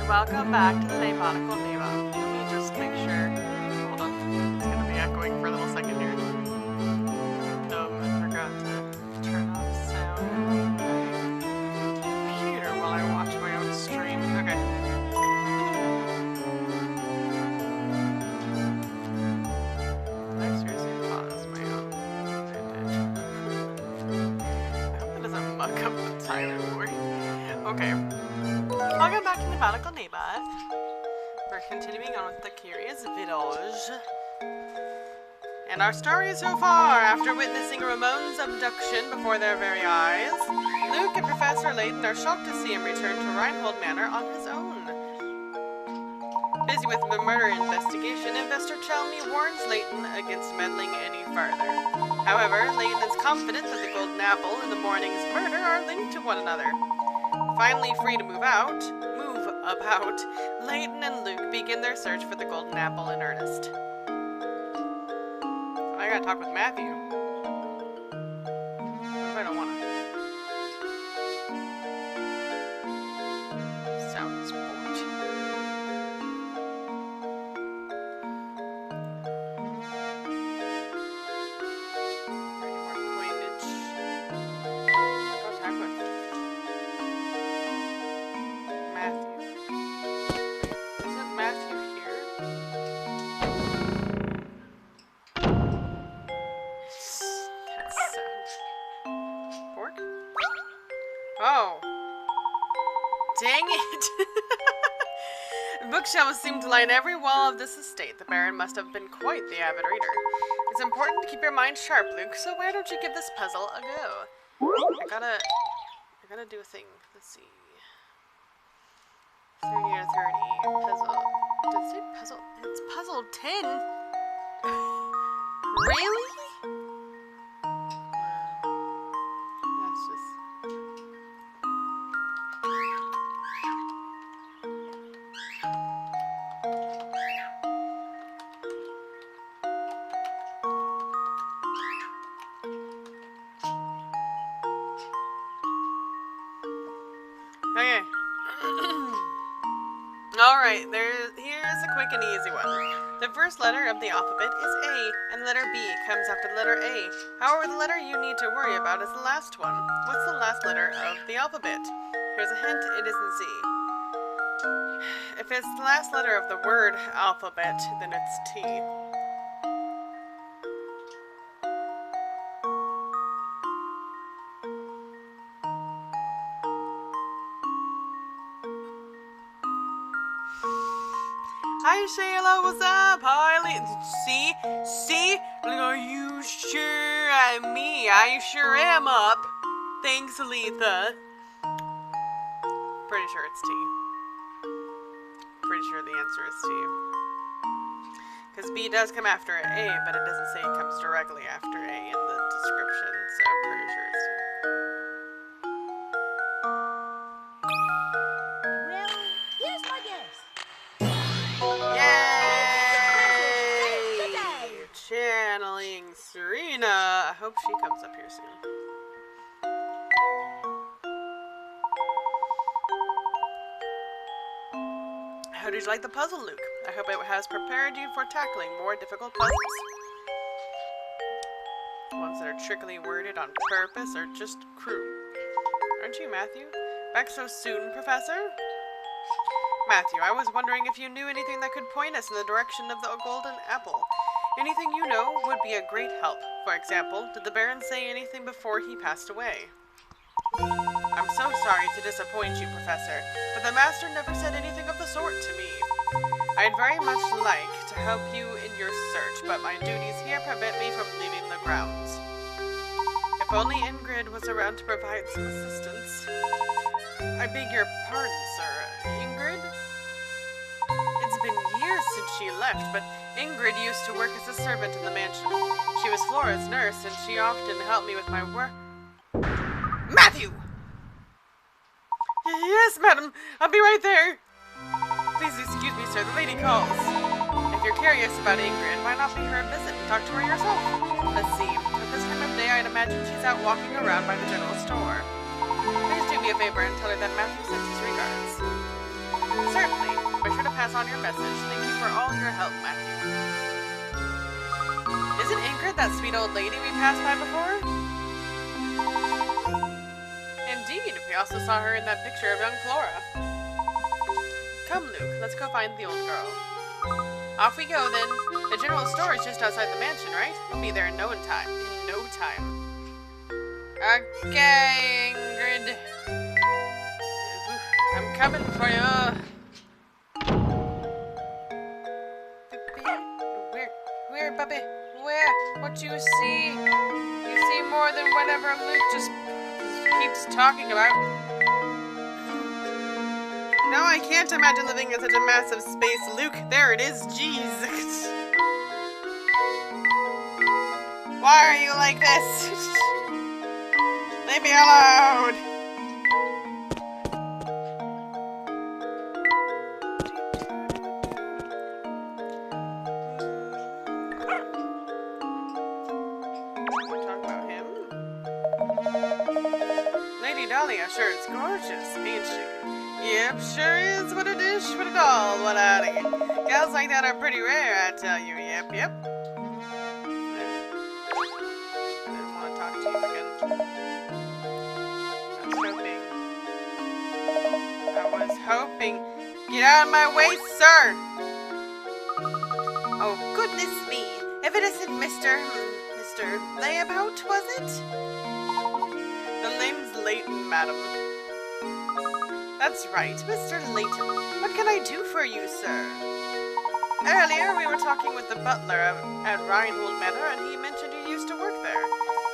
Welcome back to the Naebot. Let me just make sure. Hold on. It's gonna be echoing for a little second here. I forgot to turn off sound on my computer while I watch my own stream. Okay. Did I seriously pause my own? I hope it doesn't muck up the title for you. Okay. Welcome back to the Naebot. We're continuing on with the Curious Village. And our story so far, after witnessing Ramon's abduction before their very eyes, Luke and Professor Layton are shocked to see him return to Reinhold Manor on his own. Busy with the murder investigation, Investor Chalmey warns Layton against meddling any farther. However, Layton is confident that the golden apple and the morning's murder are linked to one another. Finally free to move about, Layton and Luke begin their search for the golden apple in earnest. I gotta talk with Matthew. What if I don't wanna? Sound support. Any more coinage? Go talk with Matthew. Isn't Matthew here? That sound. Pork? Oh. Dang it! Bookshelves seem to line every wall of this estate. The Baron must have been quite the avid reader. It's important to keep your mind sharp, Luke, so why don't you give this puzzle a go? I gotta do a thing. Let's see. 30 out of 30. Puzzle. Did it say puzzle? It's puzzle 10? Really? That's just... Okay. Alright, here's a quick and easy one. The first letter of the alphabet is A, and letter B comes after the letter A. However, the letter you need to worry about is the last one. What's the last letter of the alphabet? Here's a hint, it isn't Z. If it's the last letter of the word alphabet, then it's T. Hi Shayla, what's up? Hi, see? Are you sure I'm me? I sure am up. Thanks, Aletha. Pretty sure it's T. Pretty sure the answer is T. Because B does come after A, but it doesn't say it comes directly after A in the description, so I'm pretty sure it's T. Well, here's my guess. Yay! Channeling Serena. I hope she comes up here soon. How did you like the puzzle, Luke? I hope it has prepared you for tackling more difficult puzzles. Ones that are trickily worded on purpose or just crude. Aren't you, Matthew? Back so soon, Professor? Matthew, I was wondering if you knew anything that could point us in the direction of the golden apple. Anything you know would be a great help. For example, did the Baron say anything before he passed away? I'm so sorry to disappoint you, Professor, but the Master never said anything of the sort to me. I'd very much like to help you in your search, but my duties here prevent me from leaving the grounds. If only Ingrid was around to provide some assistance. I beg your pardon, sir. Ingrid? It's been years since she left, but Ingrid used to work as a servant in the mansion. She was Flora's nurse, and she often helped me with my work. Matthew! Yes, madam. I'll be right there. Please excuse me, sir. The lady calls. If you're curious about Ingrid, why not pay her a visit and talk to her yourself? Let's see. At this time of day, I'd imagine she's out walking around by the general store. Please do me a favor and tell her that Matthew sends his regards. Certainly. Be sure to pass on your message. Thank you for all your help, Matthew. Isn't Ingrid that sweet old lady we passed by before? Indeed. We also saw her in that picture of young Flora. Come, Luke. Let's go find the old girl. Off we go, then. The general store is just outside the mansion, right? We'll be there in no time. In no time. Okay, Ingrid. I'm coming for you. Where, Bubby? Where? What you see? You see more than whatever Luke just keeps talking about. No, I can't imagine living in such a massive space. Luke, there it is. Jeez. Why are you like this? Leave me alone. Talk about him. Lady Dahlia, sure is gorgeous, ain't she? Yep, sure is. What a dish, what a doll, what a hottie. Gals like that are pretty rare, I tell you. Yep, yep. I didn't want to talk to you again. I was hoping. Get out of my way, sir! Oh, goodness me. If it isn't Mr. Naebot, was it? The name's Layton, madam. That's right, Mr. Layton. What can I do for you, sir? Earlier, we were talking with the butler at Reinhold Manor, and he mentioned you used to work there.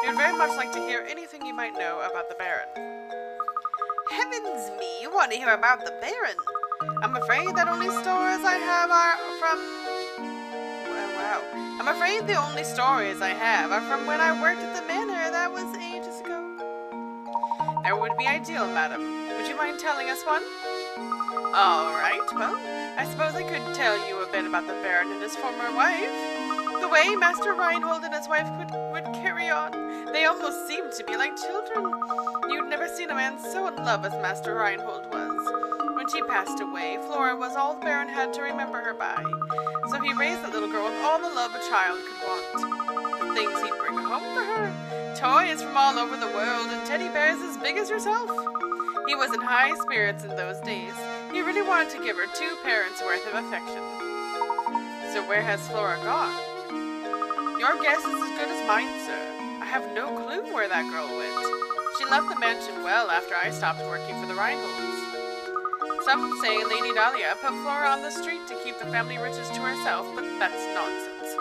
We would very much like to hear anything you might know about the Baron. Heavens me, you want to hear about the Baron? I'm afraid that only stories I have are from... Wow. I'm afraid the only stories I have are from when I worked at the manor. That was ages ago. That would be ideal, madam. Would you mind telling us one? Alright, well, I suppose I could tell you a bit about the Baron and his former wife. The way Master Reinhold and his wife would carry on. They almost seemed to be like children. You'd never seen a man so in love as Master Reinhold was. When she passed away, Flora was all the Baron had to remember her by. So he raised the little girl with all the love a child could want. The things he'd bring home for her. Toys from all over the world and teddy bears as big as yourself. He was in high spirits in those days. He really wanted to give her 2 parents' worth of affection. So where has Flora gone? Your guess is as good as mine, sir. I have no clue where that girl went. She left the mansion well after I stopped working for the Reinholds. Some say Lady Dahlia put Flora on the street to keep the family riches to herself, but that's nonsense.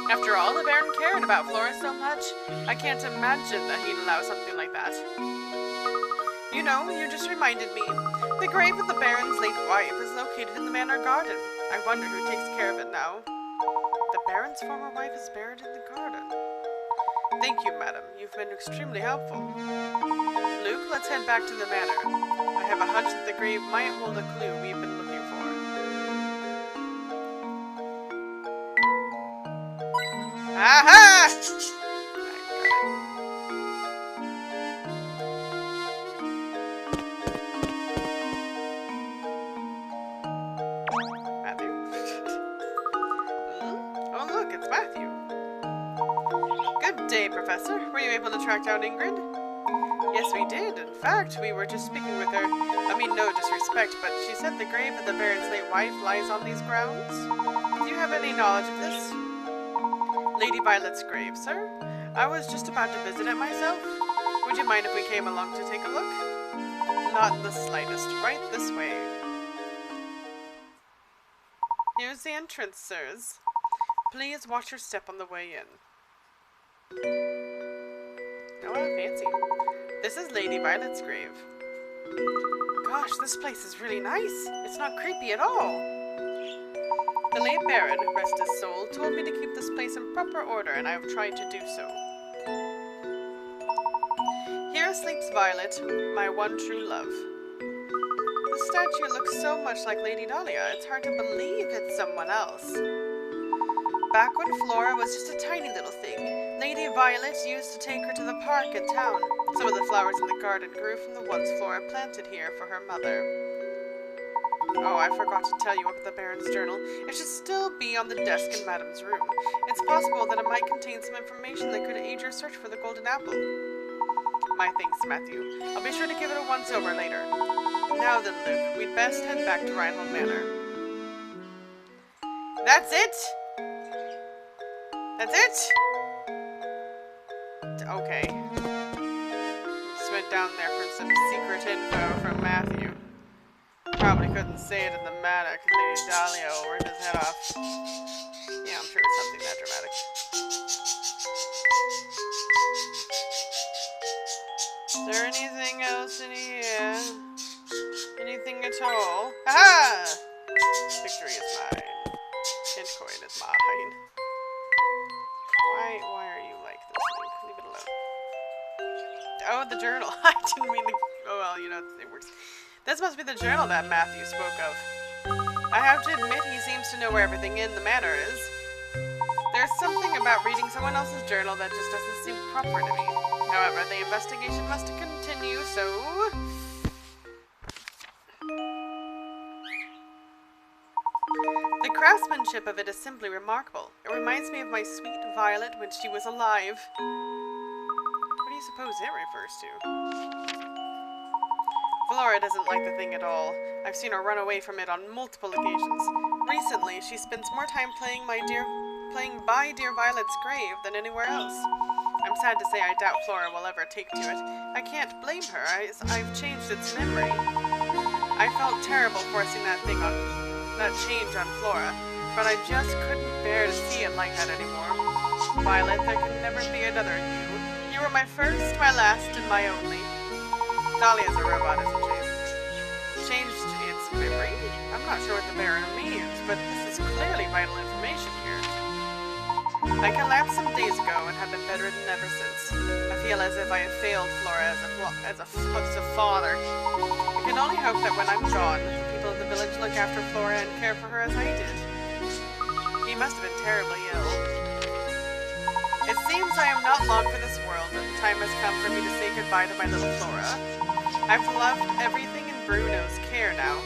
After all, the Baron cared about Flora so much, I can't imagine that he'd allow something like that. You know, you just reminded me. The grave of the Baron's late wife is located in the manor garden. I wonder who takes care of it now. The Baron's former wife is buried in the garden. Thank you, madam. You've been extremely helpful. Luke, let's head back to the manor. I have a hunch that the grave might hold a clue we've been looking for. Aha! Matthew? Oh, look, it's Matthew. Good day, Professor. Were you able to track down Ingrid? Yes, we did. In fact, we were just speaking with her. I mean, no disrespect, but she said the grave of the Baron's late wife lies on these grounds. Do you have any knowledge of this? Lady Violet's grave, sir? I was just about to visit it myself. Would you mind if we came along to take a look? Not in the slightest. Right this way. Here's the entrance, sirs. Please watch your step on the way in. Oh, how fancy. This is Lady Violet's grave. Gosh, this place is really nice. It's not creepy at all. The late Baron, rest his soul, told me to keep this place in proper order, and I have tried to do so. Here sleeps Violet, my one true love. The statue looks so much like Lady Dahlia, it's hard to believe it's someone else. Back when Flora was just a tiny little thing, Lady Violet used to take her to the park in town. Some of the flowers in the garden grew from the ones Flora planted here for her mother. Oh, I forgot to tell you about the Baron's journal. It should still be on the desk in Madame's room. It's possible that it might contain some information that could aid your search for the golden apple. My thanks, Matthew. I'll be sure to give it a once-over later. Now then, Luke, we'd best head back to Reinhold Manor. That's it? That's it? Okay. Just went down there for some secret info from Matthew. Probably couldn't say it in the manner because Lady Dahlia will rip his head off. Yeah, I'm sure it's something that dramatic. Is there anything else in here? Anything at all? Aha! Victory is mine. Hint coin is mine. Why are you like this, Luke? Leave it alone. Oh, the journal. I didn't mean to... Oh, well, you know, it works. This must be the journal that Matthew spoke of. I have to admit he seems to know where everything in the manor is. There's something about reading someone else's journal that just doesn't seem proper to me. However, the investigation must continue, so... The craftsmanship of it is simply remarkable. It reminds me of my sweet Violet when she was alive. What do you suppose it refers to? Flora doesn't like the thing at all. I've seen her run away from it on multiple occasions. Recently, she spends more time playing by dear Violet's grave than anywhere else. I'm sad to say I doubt Flora will ever take to it. I can't blame her. I've changed its memory. I felt terrible forcing that change on Flora, but I just couldn't bear to see it like that anymore. Violet, there can never be another you. You were my first, my last, and my only. Dahlia's a robot, isn't she? Changed its memory? I'm not sure what the Baron means, but this is clearly vital information here. I collapsed some days ago and have been bedridden ever since. I feel as if I have failed Flora as a father. I can only hope that when I'm gone, the people of the village look after Flora and care for her as I did. He must have been terribly ill. It seems I am not long for this world, and the time has come for me to say goodbye to my little Flora. I've loved everything in Bruno's care now.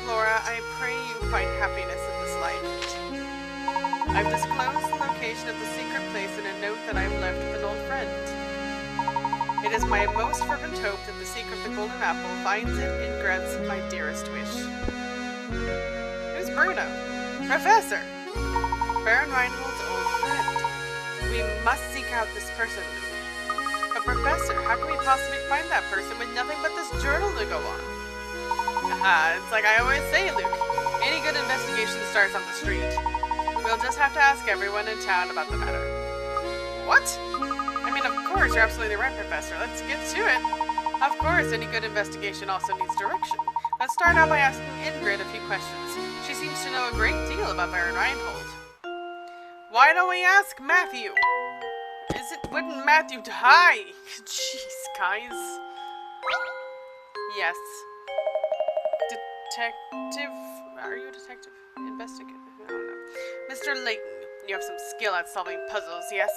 Flora, I pray you find happiness in this life. I've disclosed the location of the secret place in a note that I've left with an old friend. It is my most fervent hope that the seeker of the golden apple finds it and grants my dearest wish. Who's Bruno? Professor! Baron Reinhold's old friend. We must seek out this person, Luke. But Professor, how can we possibly find that person with nothing but this journal to go on? It's like I always say, Luke. Any good investigation starts on the street. We'll just have to ask everyone in town about the matter. What? I mean, of course, you're absolutely right, Professor. Let's get to it. Of course, any good investigation also needs direction. Let's start out by asking Ingrid a few questions. She seems to know a great deal about Baron Reinhold. Why don't we ask Matthew? Wouldn't Matthew die? Jeez, guys. Yes. Detective? Are you a detective? Investigator? I don't know. Mr. Layton, you have some skill at solving puzzles, yes?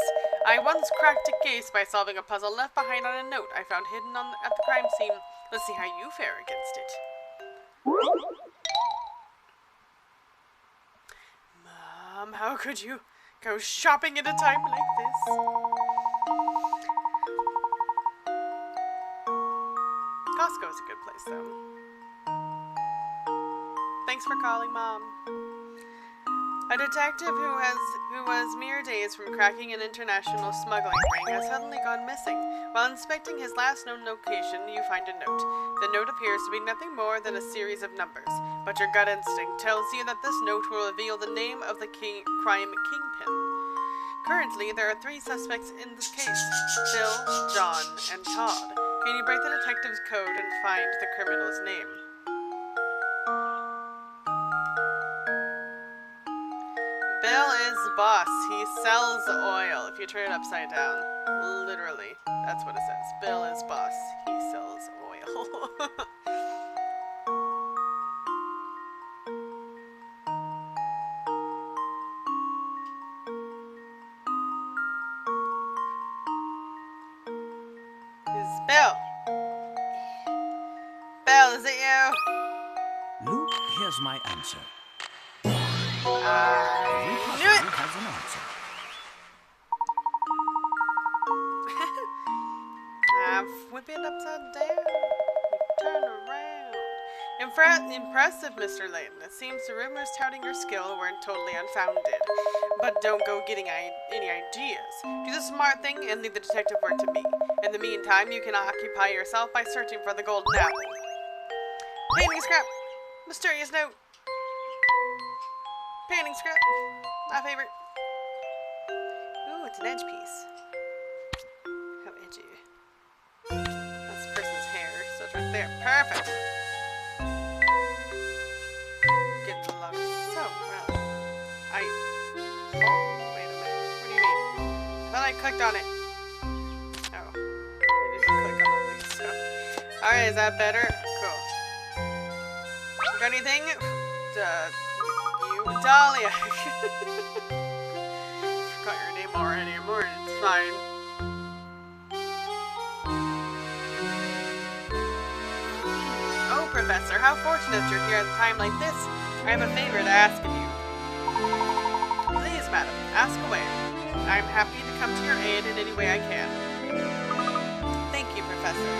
I once cracked a case by solving a puzzle left behind on a note I found hidden at the crime scene. Let's see how you fare against it. Mom, how could you go shopping at a time like this? Costco's a good place, though. Thanks for calling, Mom. A detective who was mere days from cracking an international smuggling ring has suddenly gone missing. While inspecting his last known location, you find a note. The note appears to be nothing more than a series of numbers, but your gut instinct tells you that this note will reveal the name of the crime kingpin. Currently, there are 3 suspects in this case: Bill, John, and Todd. Can you break the detective's code and find the criminal's name? Bill is boss. He sells oil. If you turn it upside down, literally, that's what it says. Bill is boss. He sells oil. Bill. Bill, is it you? Luke? Here's my answer. I Every knew it! puzzle has an answer. Whip it upside down. Turn around. Impressive, Mr. Layton. It seems the rumors touting your skill weren't totally unfounded. But don't go getting any ideas. Do the smart thing and leave the detective work to me. In the meantime, you can occupy yourself by searching for the golden apple. Painting scrap. Mysterious note. Painting scrap. My favorite. Ooh, it's an edge piece. How edgy. That's the person's hair, so it's right there. Perfect. Getting along so well. Oh, wait a minute. What do you mean? I thought I clicked on it. Oh. I didn't click on all these, so. Alright, is that better? Cool. Got anything? You, Dahlia. Forgot your name already. It's fine. Oh, Professor, how fortunate you're here at a time like this. I have a favor to ask of you. Please, madam, ask away. I'm happy to come to your aid in any way I can. Thank you, Professor.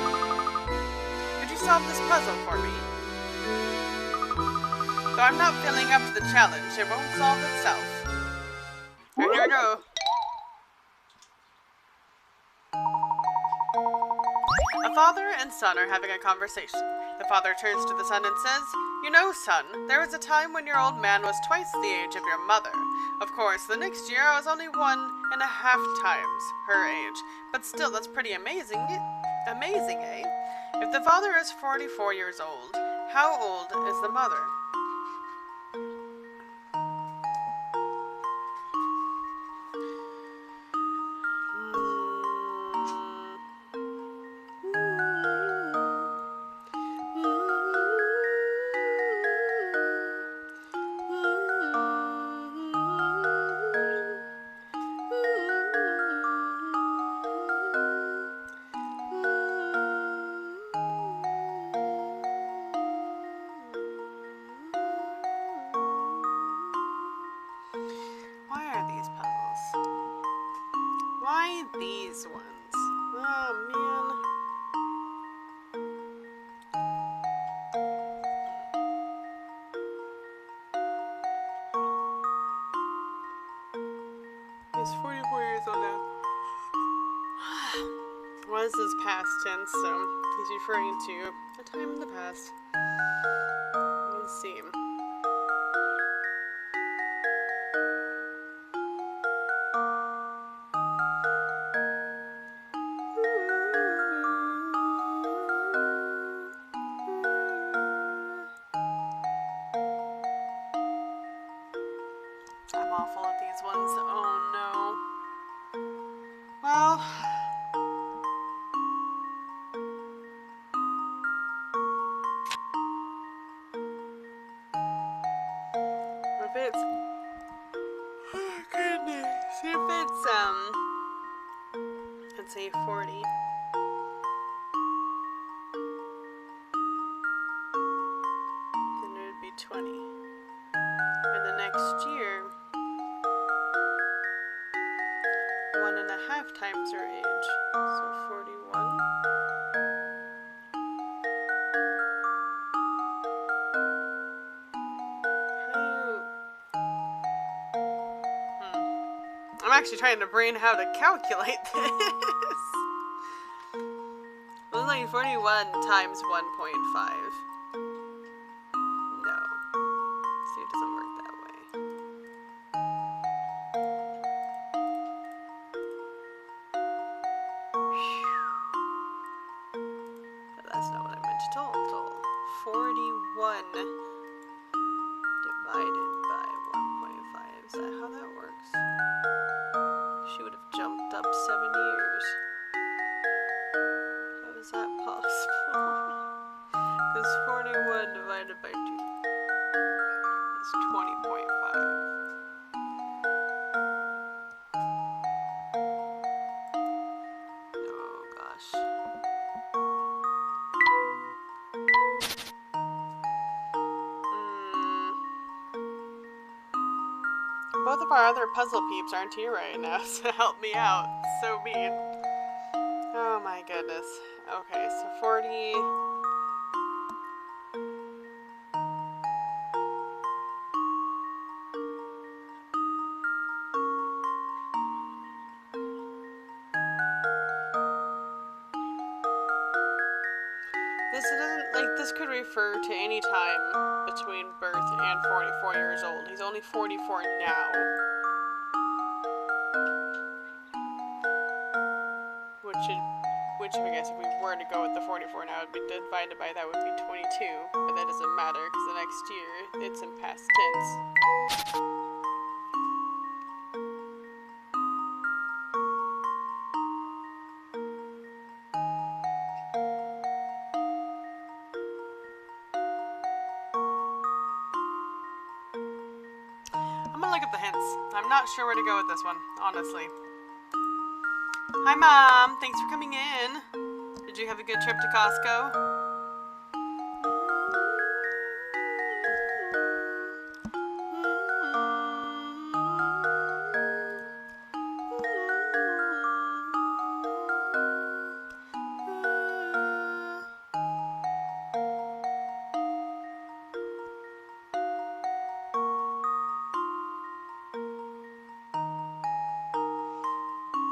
Could you solve this puzzle for me? Though I'm not feeling up to the challenge, it won't solve itself. Here we go. A father and son are having a conversation. The father turns to the son and says, "You know, son, there was a time when your old man was twice the age of your mother. Of course, the next year I was only 1.5 times her age. But still, that's pretty amazing. Amazing, eh? If the father is 44 years old, how old is the mother?" Why are these puzzles? Why these ones? Oh, man. He's 44 years old now. Well, this is past tense, so he's referring to a time in the past. Let's see. I'm awful at these ones. Oh no. Well, if it's, oh goodness, if it's let's say 40, then it would be 20, and the next year, 1.5 times her age, so 41. I'm actually trying to brain how to calculate this. Well, like 41 times 1.5. No. See, it doesn't work that way. But that's not what I meant to total. 41 divided by 1.5. Is that how that works? She would have jumped up 7 years. How is that possible? Because 41 divided by 2 is 20.5. Oh gosh. up our other puzzle peeps aren't here right now, so help me out. So mean. Oh my goodness. Okay, so 40... This could refer to any time between birth and 44 years old. He's only 44 now. Which I guess if we were to go with the 44 now, it would be divided by that would be 22. But that doesn't matter because the next year it's in past tense. I'm gonna look at the hints. I'm not sure where to go with this one, honestly. Hi, Mom. Thanks for coming in. Did you have a good trip to Costco?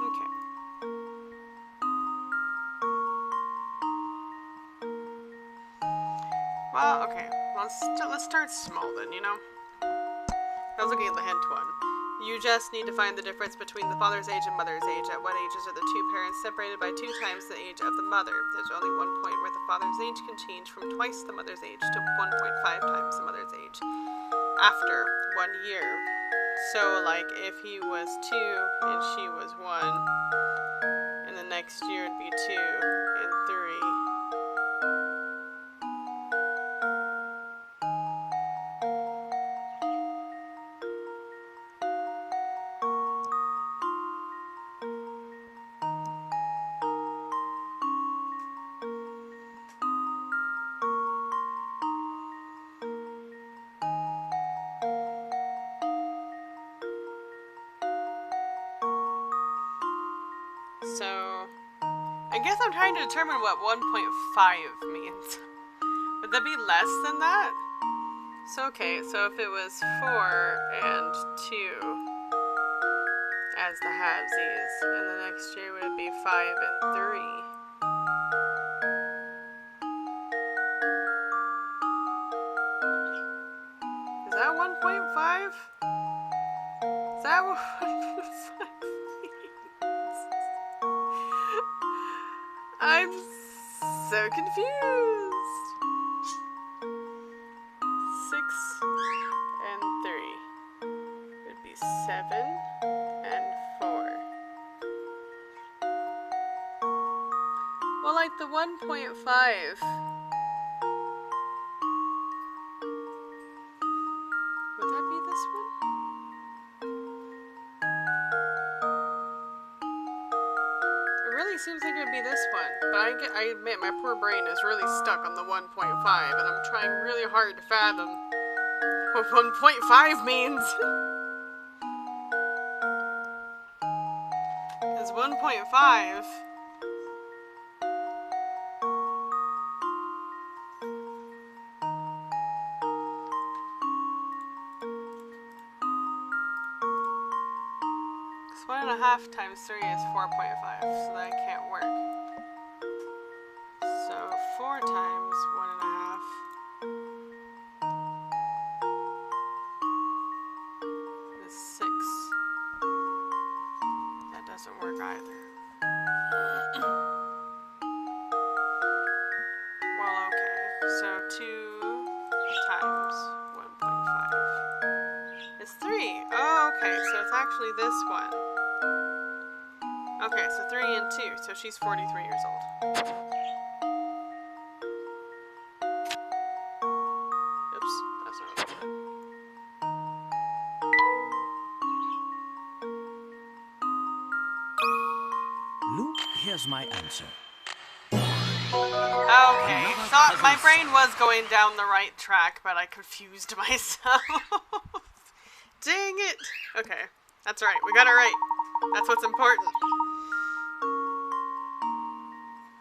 Okay. Well, okay. Let's start small then, you know? I was looking at the hint one. You just need to find the difference between the father's age and mother's age. At what ages are the two parents separated by 2 times the age of the mother? There's only one point where the father's age can change from twice the mother's age to 1.5 times the mother's age after 1 year. So, like, if he was 2 and she was 1, and the next year it'd be 2 and 3. So, I guess I'm trying to determine what 1.5 means. Would that be less than that? So, okay, so if it was 4 and 2 as the halvesies, and the next year would be 5 and 3. Is that 1.5? Is that what 1.5 means? I'm so confused. 6 and 3 would be 7 and 4. Well, like the 1.5. Would that be this one? It really seems like it would be this one, but I admit my poor brain is really stuck on the 1.5, and I'm trying really hard to fathom what 1.5 means. Because 1.5... Because 1.5 times 3 is 4.5, so that can't work. So 4 times 1.5 is 6. That doesn't work either. Well, okay. So 2 times 1.5 is 3. Oh, okay. So it's actually this one. Okay, so 3 and 2. So she's 43 years old. Oops, that's not what I said. Luke, here's my answer. Okay, thought my brain was going down the right track, but I confused myself. Dang it! Okay, that's right. We got it right. That's what's important.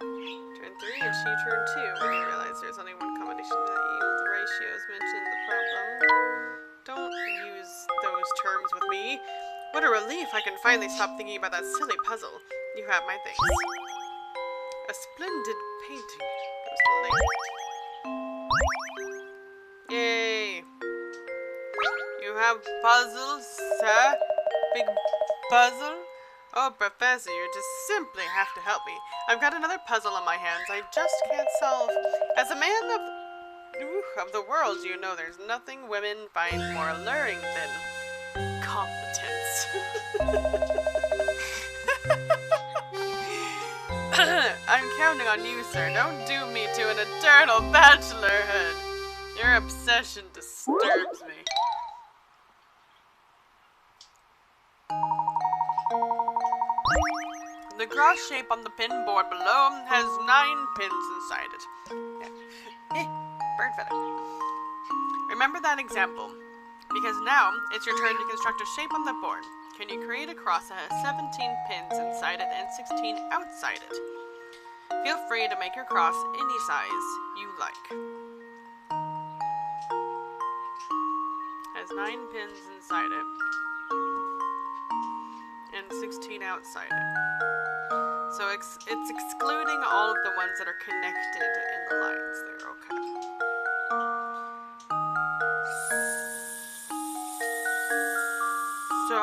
Turn 3 and she turn 2. When you realize there's only one combination that yields ratios mentioned in the problem. Don't use those terms with me. What a relief I can finally stop thinking about that silly puzzle. You have my thanks. A splendid painting. Goes to Layton. Yay! You have puzzles, sir? Big puzzle? Oh, Professor, you just simply have to help me. I've got another puzzle on my hands I just can't solve. As a man of the world, you know there's nothing women find more alluring than competence. I'm counting on you, sir. Don't doom me to an eternal bachelorhood. Your obsession disturbs me. The cross shape on the pin board below has 9 pins inside it. Bird feather. Remember that example, because now it's your turn to construct a shape on the board. Can you create a cross that has 17 pins inside it and 16 outside it? Feel free to make your cross any size you like. Has 9 pins inside it and 16 outside it. So it's excluding all of the ones that are connected in the lines there, okay. So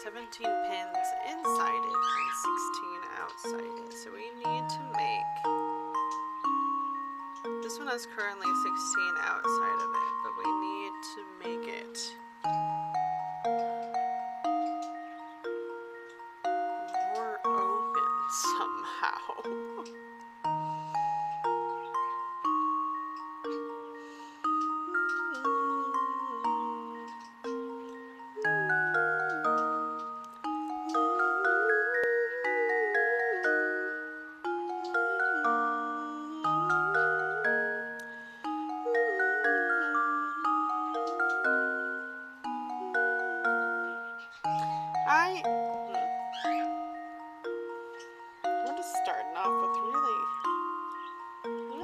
17 pins inside it and 16 outside it. So we need to make, this one is currently 16 outside of it, but we need to make it more open somehow. We're just starting off with really,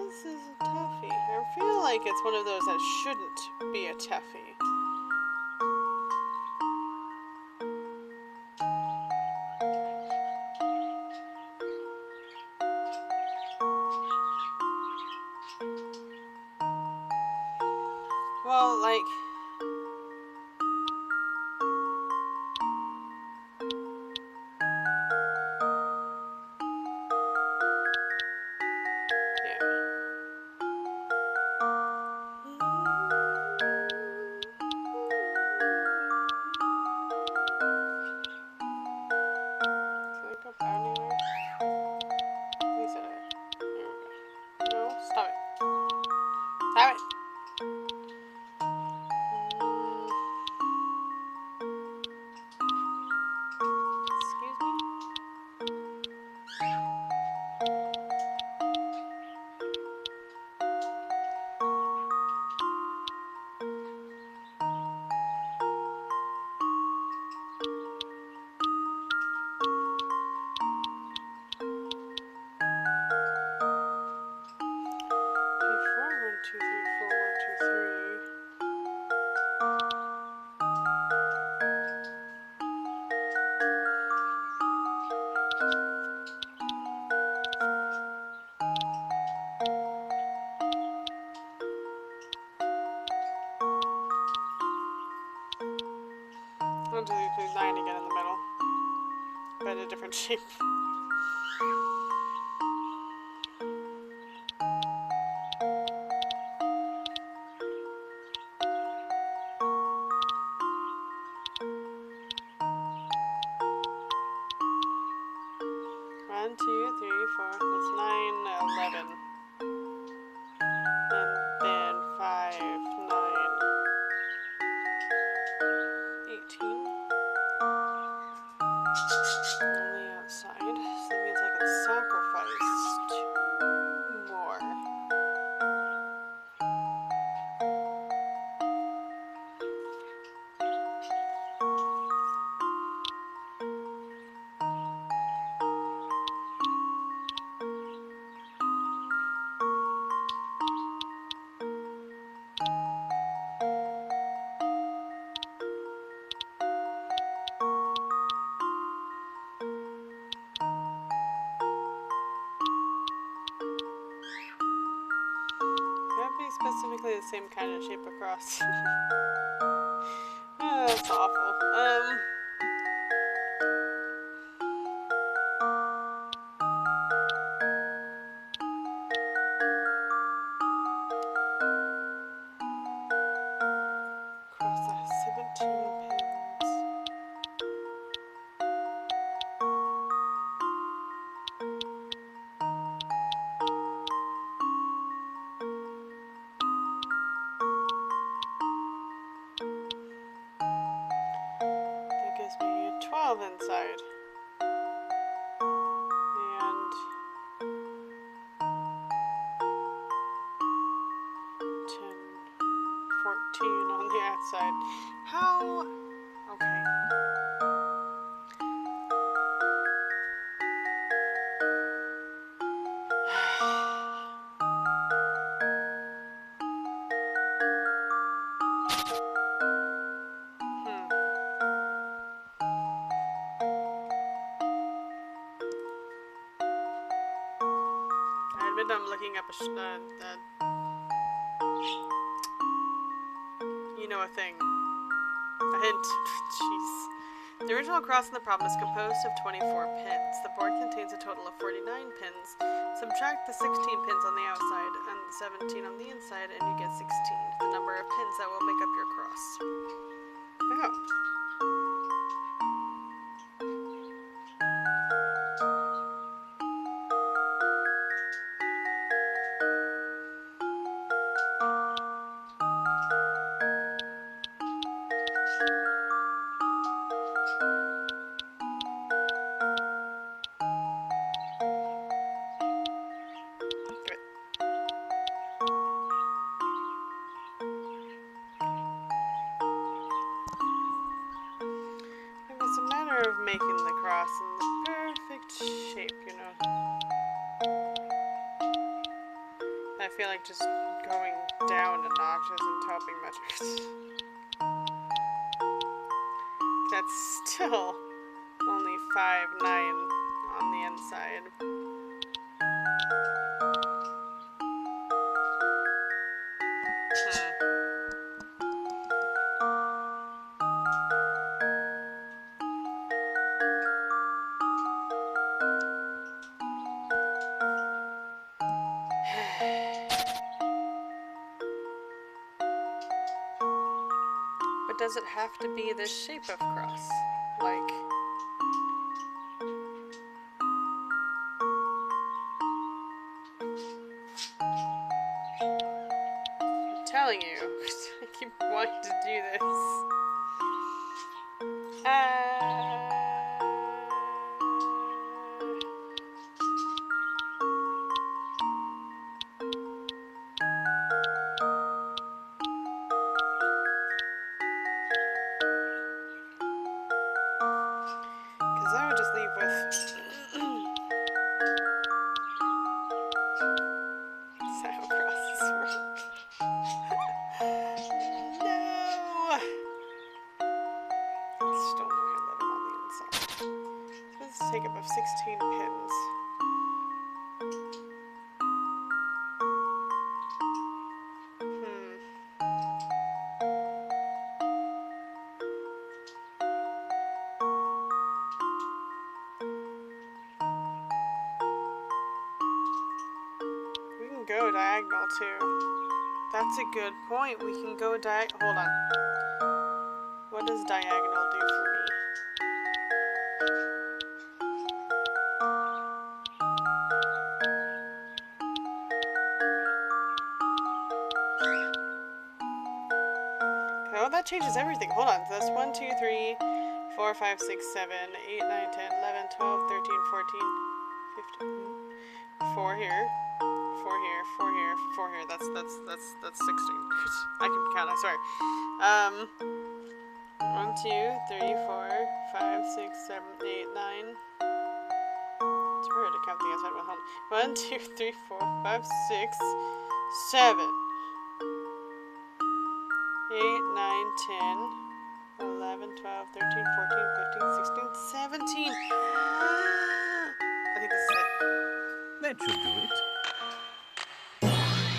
this is a toughie. I feel like it's one of those that shouldn't be a toughie. Well, like, yeah. Can I go down anywhere? Please hit it. There we go. No, stop it. Stop it! Excuse me? 2, 3, 4, 1, 2, 3. One, 2, 3, 9 again in the middle, but in a different shape. One, 2, 3, 4. That's 9, 11. And then 5, 9, 18. On the outside. So that means I can sacrifice 2 more. same kind of shape across. Oh, that's awful. Cross that has 17 pins. That gives me 12 inside. And 10, 14 on the outside. How? Okay. I admit I'm looking up a a thing. A hint. Jeez. The original cross in the problem is composed of 24 pins. The board contains a total of 49 pins. Subtract the 16 pins on the outside and the 17 on the inside, and you get 16. The number of pins that will make up your cross. Oh. It's a matter of making the cross in the perfect shape, you know. I feel like just going down a notch isn't helping much. That's still only 5/9 on the inside. But does it have to be this shape of cross? Like... I'm telling you, I keep wanting to do this. Because I would just leave with... Is that how crosses work? No! Still only 11 on the inside. So let's take up 16 pins. We can go diagonal too. That's a good point. We can go hold on. What does diagonal do for me? Oh, that changes everything. Hold on. So that's 1, 2, 3, 4, 5, 6, 7, 8, 9, 10, 11, 12, 13, 14, 15. 4 here. 4 here. 4 here. 4 here. That's 16. I can count, I swear. 1, 2, 3, 4, 5, 6, 7, 8, 9. It's hard to count the outside one. Hold on. 1, 2, 3, 4, 5, 6, 7. 8, 9, 10, 11, 12, 13, 14, 15, 16, 17. I think this is it. That should do it.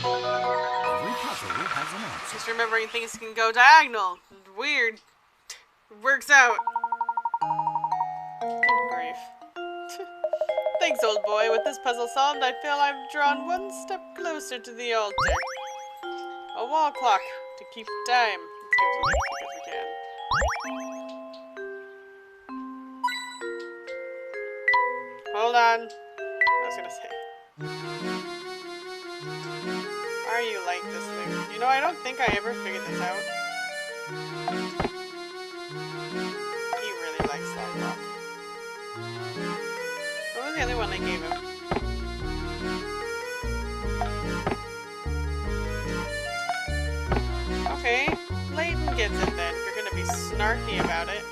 Every puzzle has has an answer. Just remembering things can go diagonal. Weird. Works out. Good grief. Thanks, old boy. With this puzzle solved, I feel I've drawn one step closer to the altar. A wall clock to keep time. Let's give it to Luke because we can. Hold on. I was gonna say. Why are you like this, Luke? You know, I don't think I ever figured this out. He really likes that clock. What was the other one I gave him? Okay, Layton gets it then. If you're gonna be snarky about it.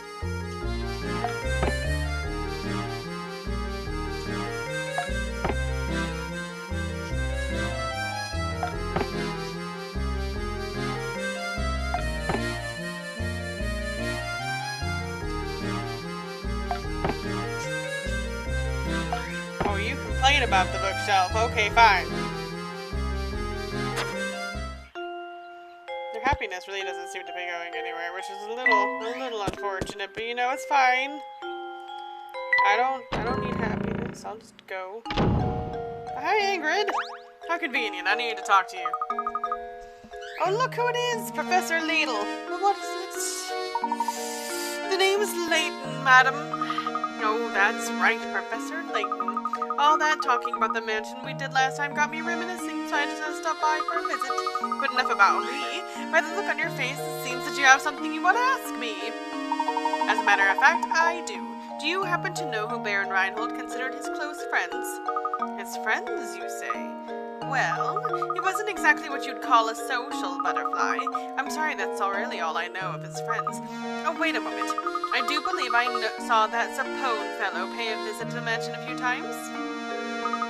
Oh, you complain about the bookshelf. Okay, fine. Their happiness really doesn't seem to be going anywhere, which is a little unfortunate, but you know, it's fine. I don't need happiness. I'll just go. Hi, Ingrid. How convenient. I need to talk to you. Oh, look who it is, Professor Layton. What is it? The name is Layton, madam. Oh, that's right, Professor Layton. All that talking about the mansion we did last time got me reminiscing, so I just had to stop by for a visit. But enough about me. By the look on your face, it seems that you have something you want to ask me. As a matter of fact, I do. Do you happen to know who Baron Reinhold considered his close friends? His friends, you say? Well, he wasn't exactly what you'd call a social butterfly. I'm sorry, that's really all I know of his friends. Oh, wait a moment. I do believe I saw that Sapone fellow pay a visit to the mansion a few times.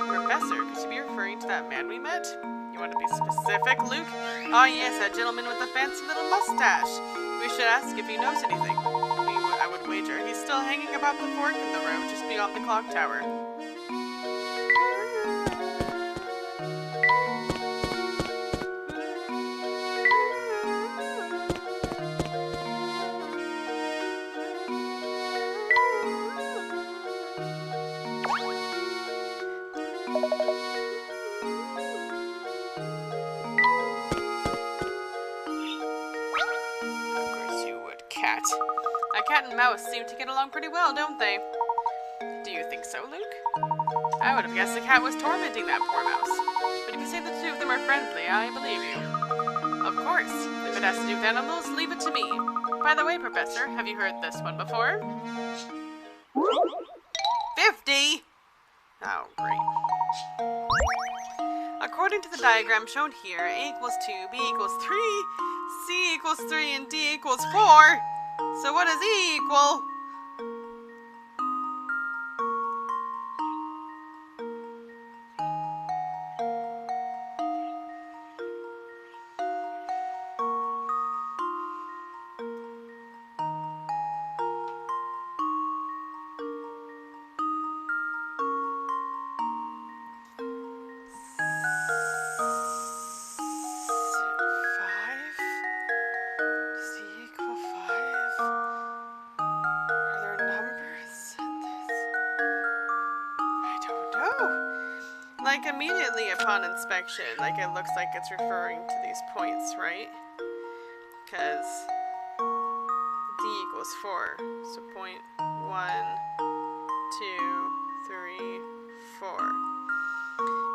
Professor, could you be referring to that man we met? You want to be specific, Luke? Oh yes, that gentleman with the fancy little mustache. We should ask if he knows anything. I would wager he's still hanging about the fork in the road just beyond the clock tower. A cat and mouse seem to get along pretty well, don't they? Do you think so, Luke? I would have guessed the cat was tormenting that poor mouse. But if you say the two of them are friendly, I believe you. Of course. If it has to do with animals, leave it to me. By the way, Professor, have you heard this one before? 50! Oh, great. According to the diagram shown here, A equals 2, B equals 3, C equals 3, and D equals 4. So what does E equal? Like, immediately upon inspection, like, it looks like it's referring to these points, right? Because D equals 4. So point 1, 2, 3, 4.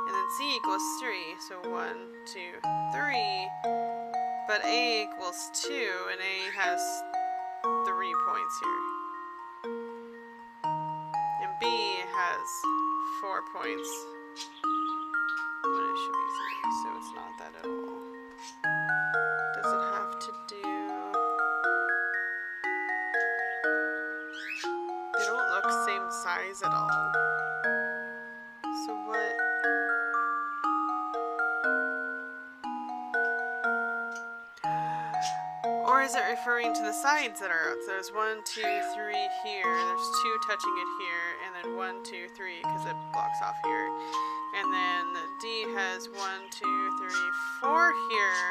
And then C equals 3. So 1, 2, 3. But A equals 2, and A has 3 points here. And B has 4 points. When it should be 3, so it's not that at all. Does it have to do... They don't look same size at all. So what... Or is it referring to the sides that are out? So there's 1, 2, 3 here, there's 2 touching it here, and then 1, 2, 3 because it blocks off here. And then D has 1, 2, 3, 4 here,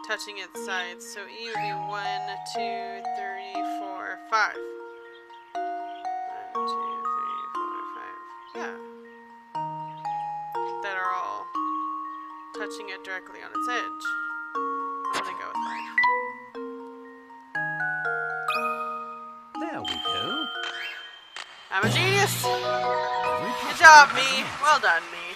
touching its sides. So E would be 1, 2, 3, 4, 5. 1, 2, 3, 4, 5. Yeah. That are all touching it directly on its edge. I'm gonna go with 5. There we go. I'm a genius! Every Good puzzle job, has me. an answer. Well done, me.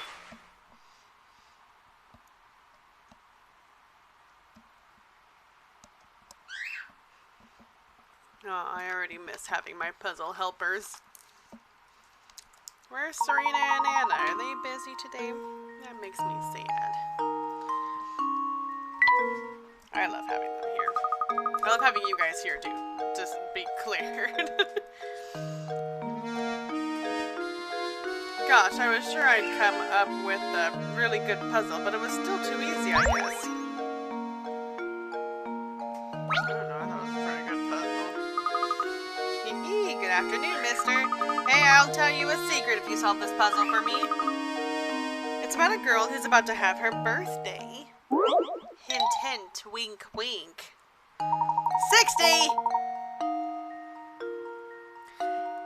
Oh, I already miss having my puzzle helpers. Where's Serena and Anna? Are they busy today? That makes me sad. I love having them here. I love having you guys here too, just to be clear. Gosh, I was sure I'd come up with a really good puzzle, but it was still too easy, I guess. I don't know, that was a pretty good puzzle. Hee good afternoon, mister. Hey, I'll tell you a secret if you solve this puzzle for me. It's about a girl who's about to have her birthday. Hint, hint, wink, wink. 60!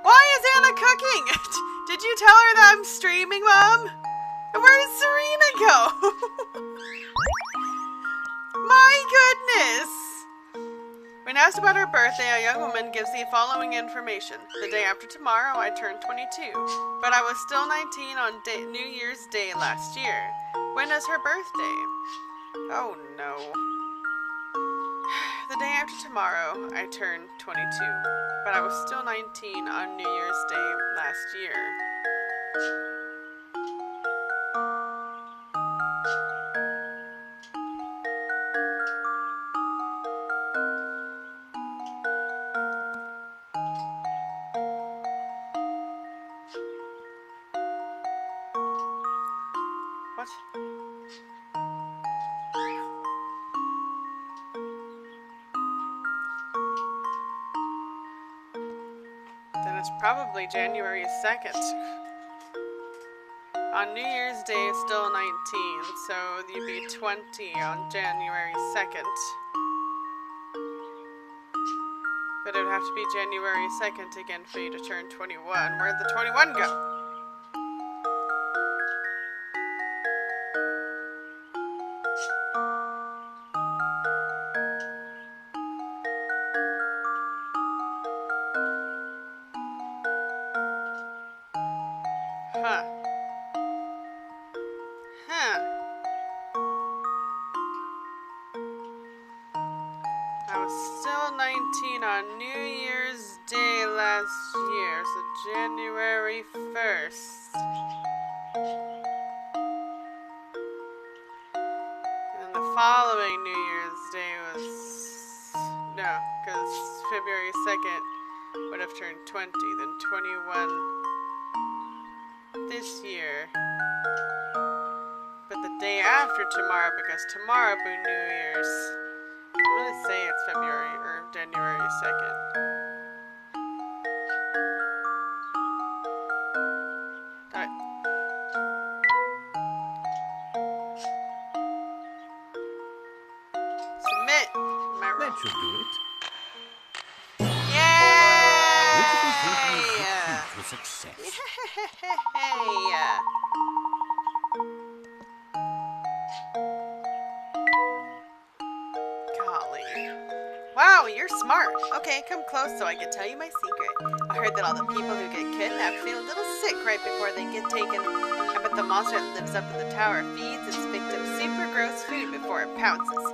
Why is Anna cooking? Did you tell her that I'm streaming, Mom? Where did Serena go? My goodness! When asked about her birthday, a young woman gives the following information. The day after tomorrow, I turned 22, but I was still 19 on New Year's Day last year. When is her birthday? Oh no. The day after tomorrow, I turned 22, but I was still 19 on New Year's Day last year. What? Then it's probably January 2nd. On New Year's Day, it's still 19, so you'd be 20 on January 2nd. But it would have to be January 2nd again for you to turn 21. Where'd the 21 go? Huh. Huh. I was still 19 on New Year's Day last year, so January 1st. And then the following New Year's Day was... No, because February 2nd would have turned 20, then 21 this year. But the day after tomorrow, because tomorrow will be New Year's. I'm gonna say it's February or January 2nd. Alright. Submit! Am I That wrong? should do it. Critical thinking is the key to success. Yay! Golly. Wow, you're smart. Okay, come close so I can tell you my secret. I heard that all the people who get kidnapped feel a little sick right before they get taken. I bet the monster that lives up in the tower feeds its victims super gross food before it pounces.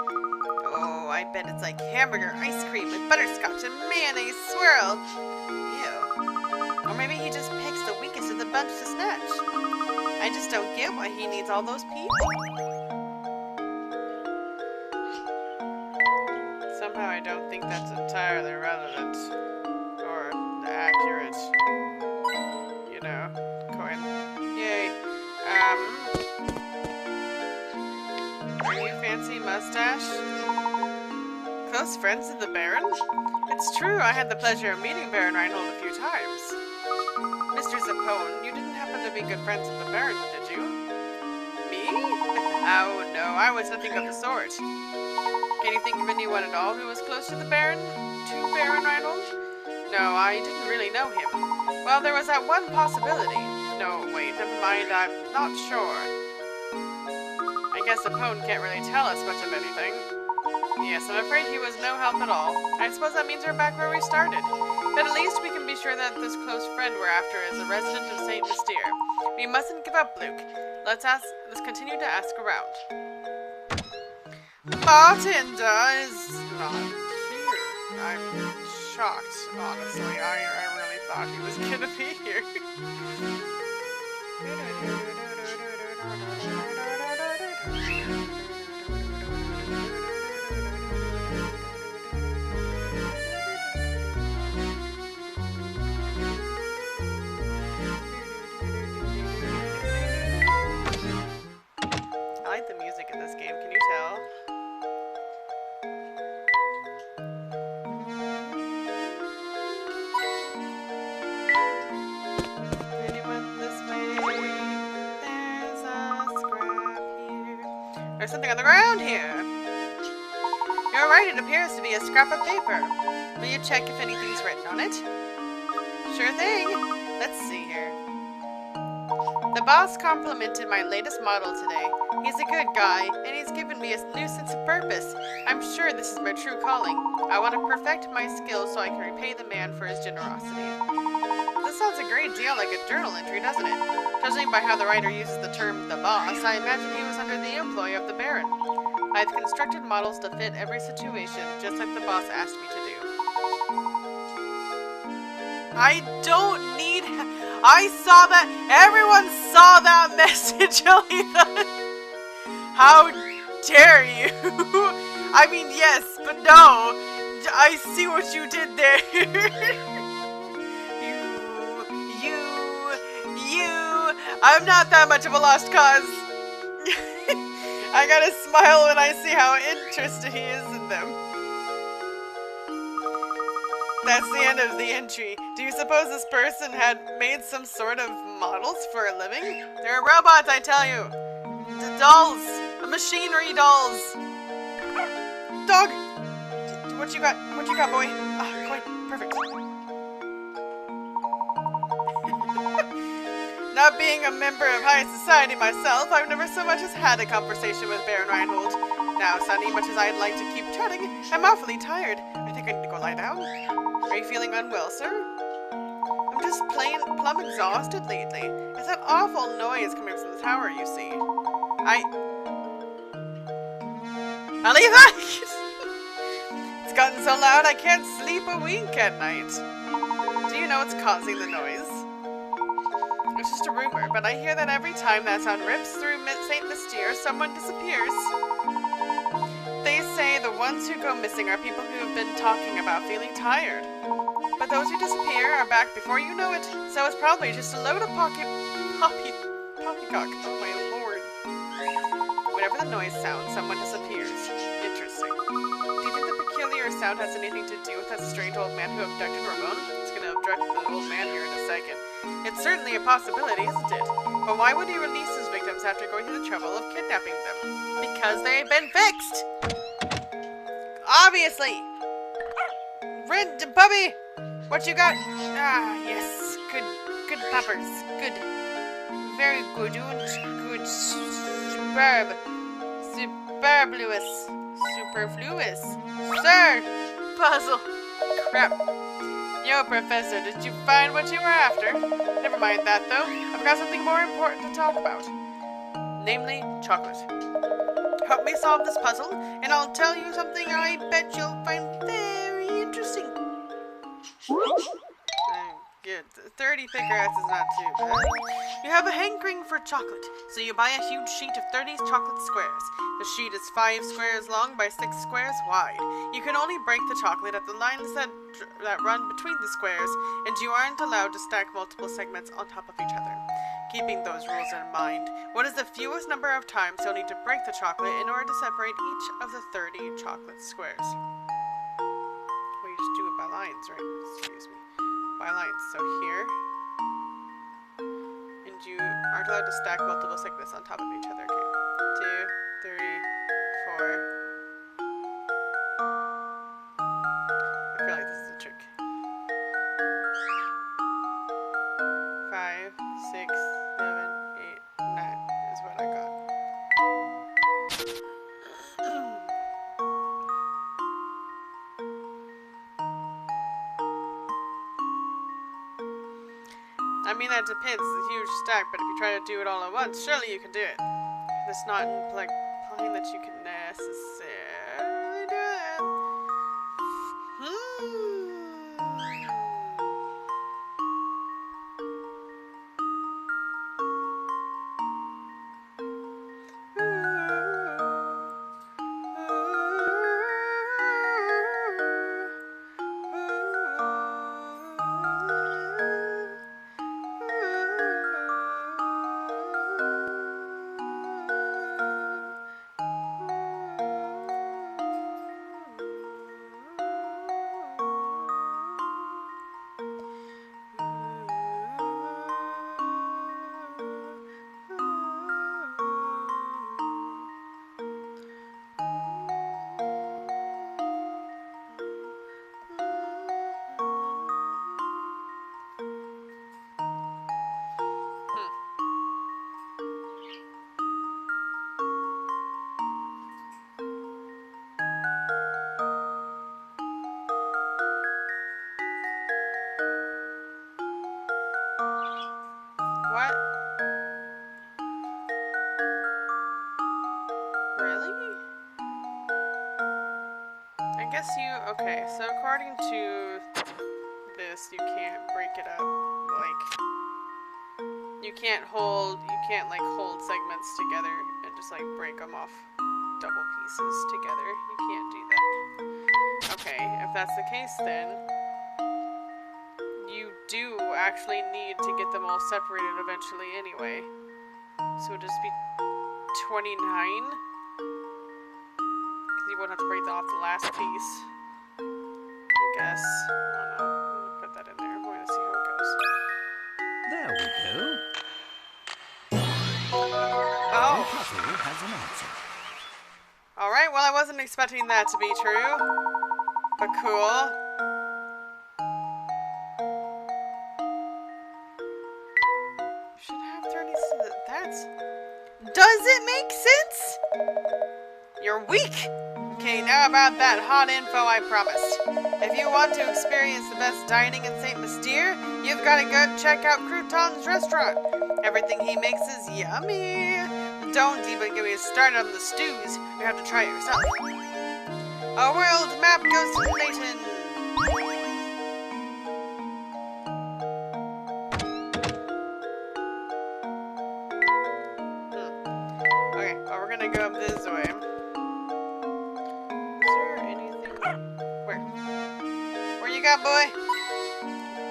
Oh, I bet it's like hamburger ice cream with butterscotch and mayonnaise swirl. Ew. Or maybe he just picks the weakest of the bunch to snatch. I just don't get why he needs all those people. Somehow I don't think that's entirely relevant. Or accurate. You know, coin. Yay. Are you fancy mustache? Close friends of the Baron? It's true, I had the pleasure of meeting Baron Reinhold a few times. Mr. Zappone, you didn't happen to be good friends with the Baron, did you? Me? Oh no, I was nothing of the sort. Can you think of anyone at all who was close to Baron Reinhold? No, I didn't really know him. Well, there was that one possibility. No, wait, never mind, I'm not sure. I guess Apone can't really tell us much of anything. Yes, I'm afraid he was no help at all. I suppose that means we're back where we started. But at least we can be sure that this close friend we're after is a resident of St. Mystere. We mustn't give up, Luke. Let's continue to ask around. The bartender is not here. I'm shocked, honestly. I really thought he was gonna be here. I like the music in this game, can you tell? Anyone this way? There's a scrap here. There's something on the ground here. You're right, it appears to be a scrap of paper. Will you check if anything's written on it? Sure thing. Let's see here. The boss complimented my latest model today. He's a good guy, and he's given me a new sense of purpose. I'm sure this is my true calling. I want to perfect my skills so I can repay the man for his generosity. This sounds a great deal like a journal entry, doesn't it? Judging by how the writer uses the term the boss, I imagine he was under the employ of the Baron. I've constructed models to fit every situation, just like the boss asked me to do. I don't need... I saw that... Everyone saw that message, Alita! How dare you? I mean, yes, but no. I see what you did there. You. I'm not that much of a lost cause. I gotta smile when I see how interested he is in them. That's the end of the entry. Do you suppose this person had made some sort of models for a living? They're robots, I tell you. The dolls. Machinery dolls. Dog! What you got? What you got, boy? Ah, coin. Perfect. Not being a member of high society myself, I've never so much as had a conversation with Baron Reinhold. Now, Sonny, much as I'd like to keep chatting, I'm awfully tired. I think I need to go lie down. Are you feeling unwell, sir? I'm just plain plumb exhausted lately. It's that awful noise coming from the tower, you see. Alita! It's gotten so loud I can't sleep a wink at night. Do you know what's causing the noise? It's just a rumor, but I hear that every time that sound rips through St. Mystere, someone disappears. They say the ones who go missing are people who have been talking about feeling tired. But those who disappear are back before you know it, so it's probably just a load of poppycock. Oh my lord. Whenever the noise sounds, someone disappears. Interesting. Do you think the peculiar sound has anything to do with that strange old man who abducted Ramon? It's gonna abduct the old man here in a second. It's certainly a possibility, isn't it? But why would he release his victims after going through the trouble of kidnapping them? Because they've been fixed! Obviously! Red puppy! What you got? Ah, yes. Good puppers. Good. Very good. Good. Superb. Superfluous. Superfluous. Sir! Puzzle. Crap. Yo, Professor, did you find what you were after? Never mind that, though. I've got something more important to talk about. Namely, chocolate. Help me solve this puzzle, and I'll tell you something I bet you'll find very interesting. Good. 30 thick grass is not too bad. You have a hankering for chocolate, so you buy a huge sheet of 30 chocolate squares. The sheet is 5 squares long by 6 squares wide. You can only break the chocolate at the lines that run between the squares, and you aren't allowed to stack multiple segments on top of each other. Keeping those rules in mind, what is the fewest number of times you'll need to break the chocolate in order to separate each of the 30 chocolate squares? Well, you just do it by lines, right? Excuse me. By lines. So here. And you aren't allowed to stack multiple segments on top of each other. Okay. 2, 3, 4, I mean, that depends. It's a huge stack, but if you try to do it all at once, surely you can do it. That's not like implying that you can necessarily do it. What? Really? I guess you... Okay, so according to this, you can't break it up. Like, you can't hold segments together and just, like, break them off double pieces together. You can't do that. Okay, if that's the case, then you do actually need to get them all separated eventually anyway. So it'll just be 29? Because you won't have to break off the last piece. I guess. I don't know. I'm gonna put that in there. We're gonna see how it goes. There we go. Oh! The puzzle has an answer. Alright, well I wasn't expecting that to be true. But cool. You should have 30... That's... Does it make sense? You're weak! Okay, now about that hot info I promised. If you want to experience the best dining in St. Mystere, you've got to go check out Crouton's restaurant. Everything he makes is yummy. Don't even get me started on the stews. You have to try it yourself. A world map goes to Layton. Okay, well we're gonna go up this way. Is there anything? Where you got, boy?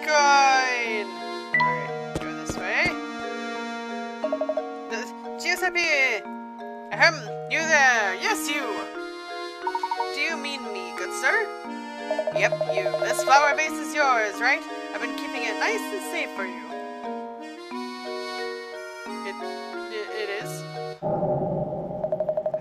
Good. Alright, go this way. Giuseppe! Ahem, you there! Yes, you! Do you mean me, good sir? Yep, you. This flower vase is yours, right? I've been keeping it nice and safe for you. It is?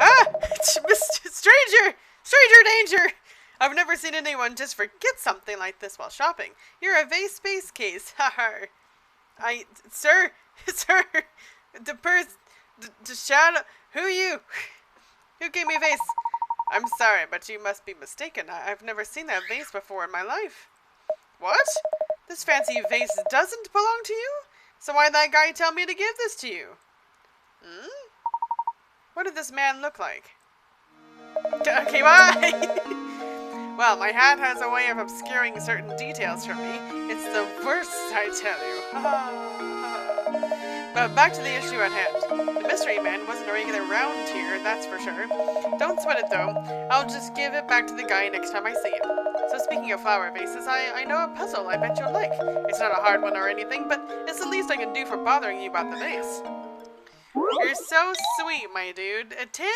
Ah! Stranger! Stranger danger! I've never seen anyone just forget something like this while shopping. You're a vase space case. Haha. Sir, the shadow, who are you? Who gave me a vase? I'm sorry, but you must be mistaken. I've never seen that vase before in my life. What? This fancy vase doesn't belong to you? So why'd that guy tell me to give this to you? Hmm? What did this man look like? Okay, bye! Well, my hat has a way of obscuring certain details from me. It's the worst, I tell you. But back to the issue at hand. The mystery man wasn't a regular round here, that's for sure. Don't sweat it, though. I'll just give it back to the guy next time I see him. So speaking of flower vases, I know a puzzle I bet you'll like. It's not a hard one or anything, but it's the least I can do for bothering you about the vase. You're so sweet, my dude. A 10?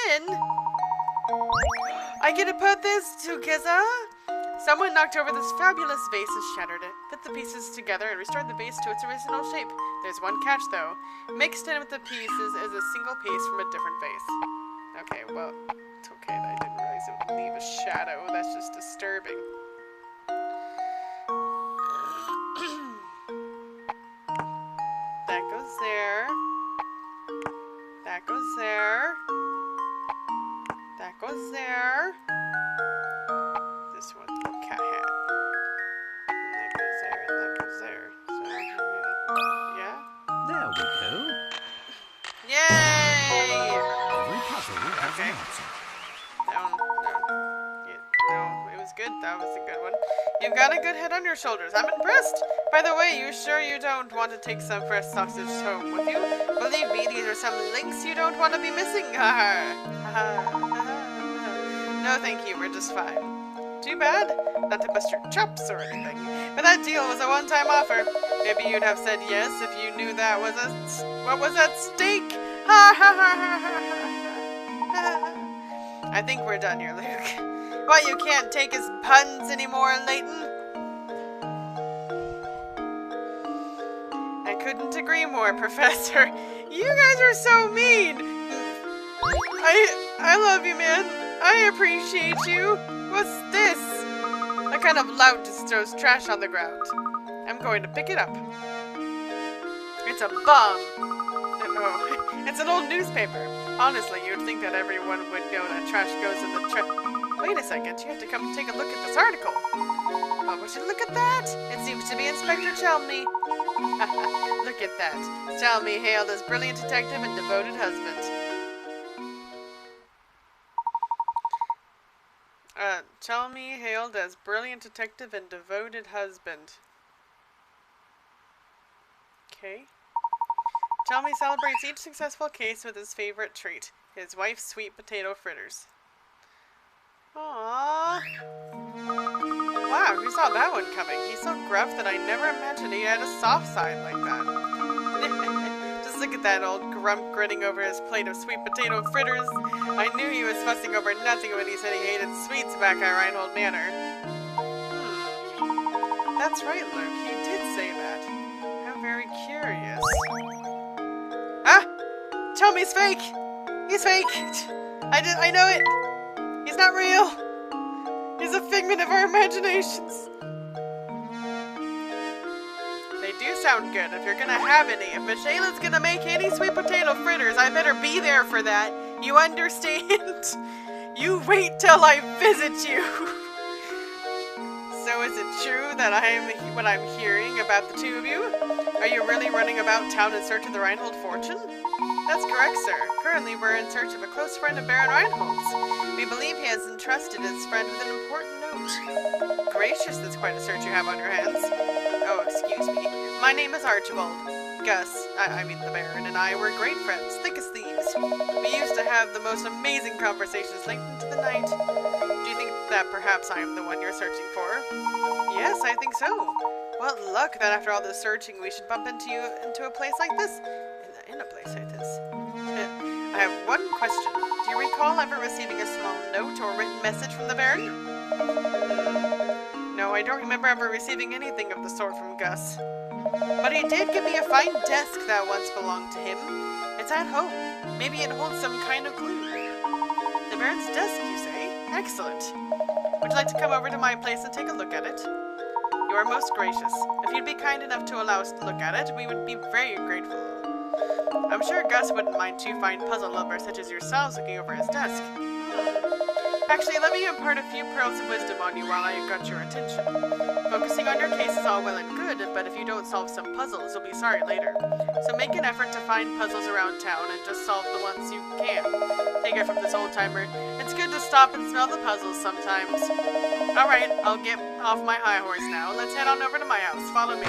I get to put this together? Someone knocked over this fabulous vase and shattered it, put the pieces together, and restored the vase to its original shape. There's one catch, though. Mixed in with the pieces is a single piece from a different vase. Okay, well, it's okay. I didn't realize it would leave a shadow. That's just disturbing. That goes there. That goes there. That goes there. This one, little cat hat. And that goes there, and that goes there. So, That was a good one. You've got a good head on your shoulders. I'm impressed. By the way, you sure you don't want to take some fresh sausage home with you? Believe me, these are some links you don't want to be missing. No, thank you. We're just fine. Too bad. Not to bust your chops or anything, but that deal was a one-time offer. Maybe you'd have said yes if you knew that was what was at stake. I think we're done here, Luke. What, you can't take his puns anymore, Layton? I couldn't agree more, Professor. You guys are so mean. I love you, man. I appreciate you. What's this? A kind of lout just throws trash on the ground. I'm going to pick it up. It's a bomb. Oh, it's an old newspaper. Honestly, you'd think that everyone would know that trash goes in the trash. Wait a second, you have to come take a look at this article. Oh, would you look at that? It seems to be Inspector Chelmey. Look at that. Chelmey hailed as brilliant detective and devoted husband. Chelmey hailed as brilliant detective and devoted husband. Okay. Chelmey celebrates each successful case with his favorite treat, his wife's sweet potato fritters. Aww. Wow, who saw that one coming? He's so gruff that I never imagined he had a soft side like that. Just look at that old grump grinning over his plate of sweet potato fritters. I knew he was fussing over nothing when he said he hated sweets back at Reinhold Manor. That's right, Luke. He did say that. I'm very curious. Ah! Chelmey's fake! He's fake! I know it! He's not real! He's a figment of our imaginations! They do sound good if you're gonna have any. If Michaela's gonna make any sweet potato fritters, I better be there for that. You understand? You wait till I visit you! So is it true that what I'm hearing about the two of you? Are you really running about town in search of the Reinhold fortune? That's correct, sir. Currently, we're in search of a close friend of Baron Reinhold's. We believe he has entrusted his friend with an important note. Gracious, that's quite a search you have on your hands. Oh, excuse me. My name is Archibald. Gus, I mean the Baron, and I were great friends, thick as thieves. We used to have the most amazing conversations late into the night. Do you think that perhaps I am the one you're searching for? Yes, I think so. What luck that after all this searching we should bump into you into a place like this. In a place like this. I have one question. Do you recall ever receiving a small note or written message from the Baron? No, I don't remember ever receiving anything of the sort from Gus. But he did give me a fine desk that once belonged to him. It's at home. Maybe it holds some kind of clue. The Baron's desk, you say? Excellent. Would you like to come over to my place and take a look at it? You are most gracious. If you'd be kind enough to allow us to look at it, we would be very grateful. I'm sure Gus wouldn't mind two fine puzzle lovers such as yourselves looking over his desk. Actually, let me impart a few pearls of wisdom on you while I have got your attention. Focusing on your case is all well and good, but if you don't solve some puzzles, you'll be sorry later. So make an effort to find puzzles around town and just solve the ones you can. Take it from this old-timer. It's good to stop and smell the puzzles sometimes. Alright, I'll get off my high horse now. Let's head on over to my house. Follow me.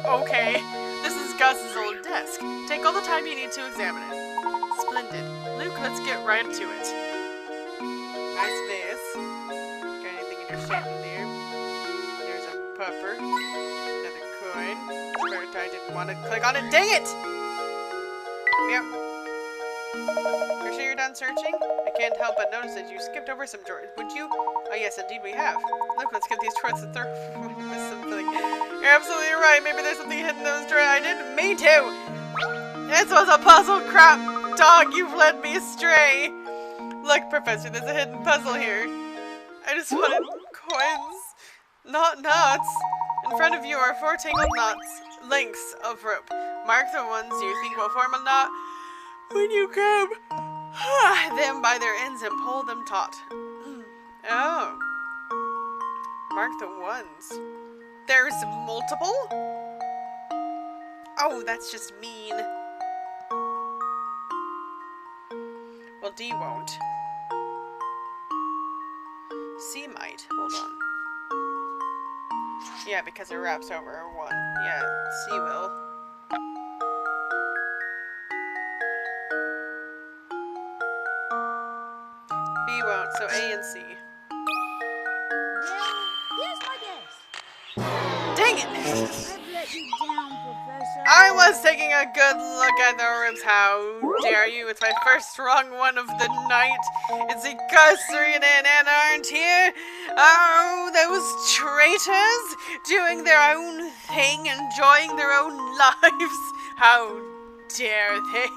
Okay. This is Gus's old desk. Take all the time you need to examine it. Splendid. Luke, let's get right to it. Nice vase. Got anything in your chandelier? There's a puffer. Another coin. But I didn't want to click on it. Dang it! Yep. You're sure you're done searching? I can't help but notice that you skipped over some drawers. Would you? Oh yes, indeed we have. Look, let's skip these drawers and throw something. You're absolutely right. Maybe there's something hidden in those drawers. I didn't mean to. This was a puzzle, crap. Dog, you've led me astray. Look, Professor, there's a hidden puzzle here. I just wanted coins, not knots. In front of you are 4 tangled lengths of rope. Mark the ones you think will form a knot when you grab them by their ends and pull them taut. Oh. Mark the ones. There's multiple? Oh, that's just mean. Well, D won't. C might. Hold on. Yeah, because it wraps over one. Yeah, C will. B won't, so A and C. Well, here's my guess. Dang it! I've let you down, Professor. I was taking a good look at the rooms. How dare you? It's my first wrong one of the night. It's because Serena and Anna aren't here. Oh, those traitors doing their own thing, enjoying their own lives. How dare they?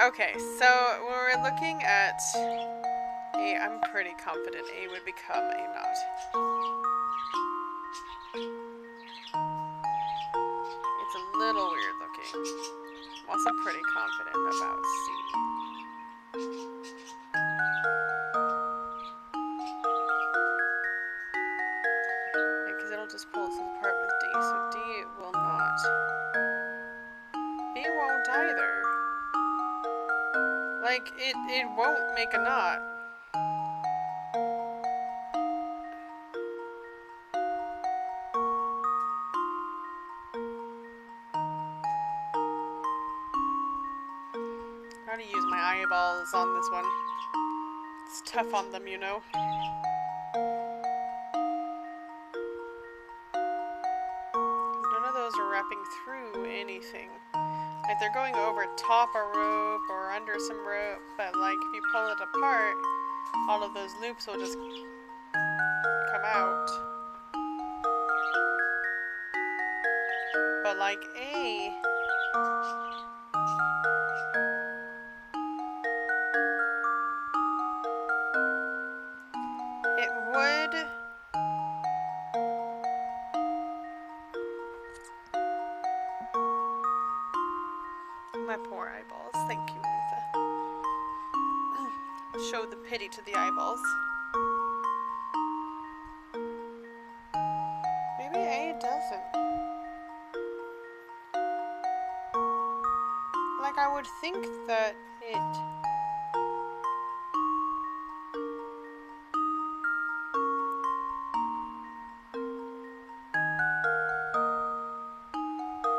Okay, so we're looking at A. I'm pretty confident A would become a knot. It's a little weird looking. I'm also pretty confident about C. Because it'll just pull us apart with D, so D will not. B won't either. Like, it won't make a knot. Gotta use my eyeballs on this one. It's tough on them, you know. None of those are wrapping through anything. Like, they're going over top a rope or under some rope, but like, if you pull it apart, all of those loops will just come out. But like A, it would. My poor eyeballs. Thank you, Letha. Show the pity to the eyeballs. Maybe A doesn't. Like, I would think that it...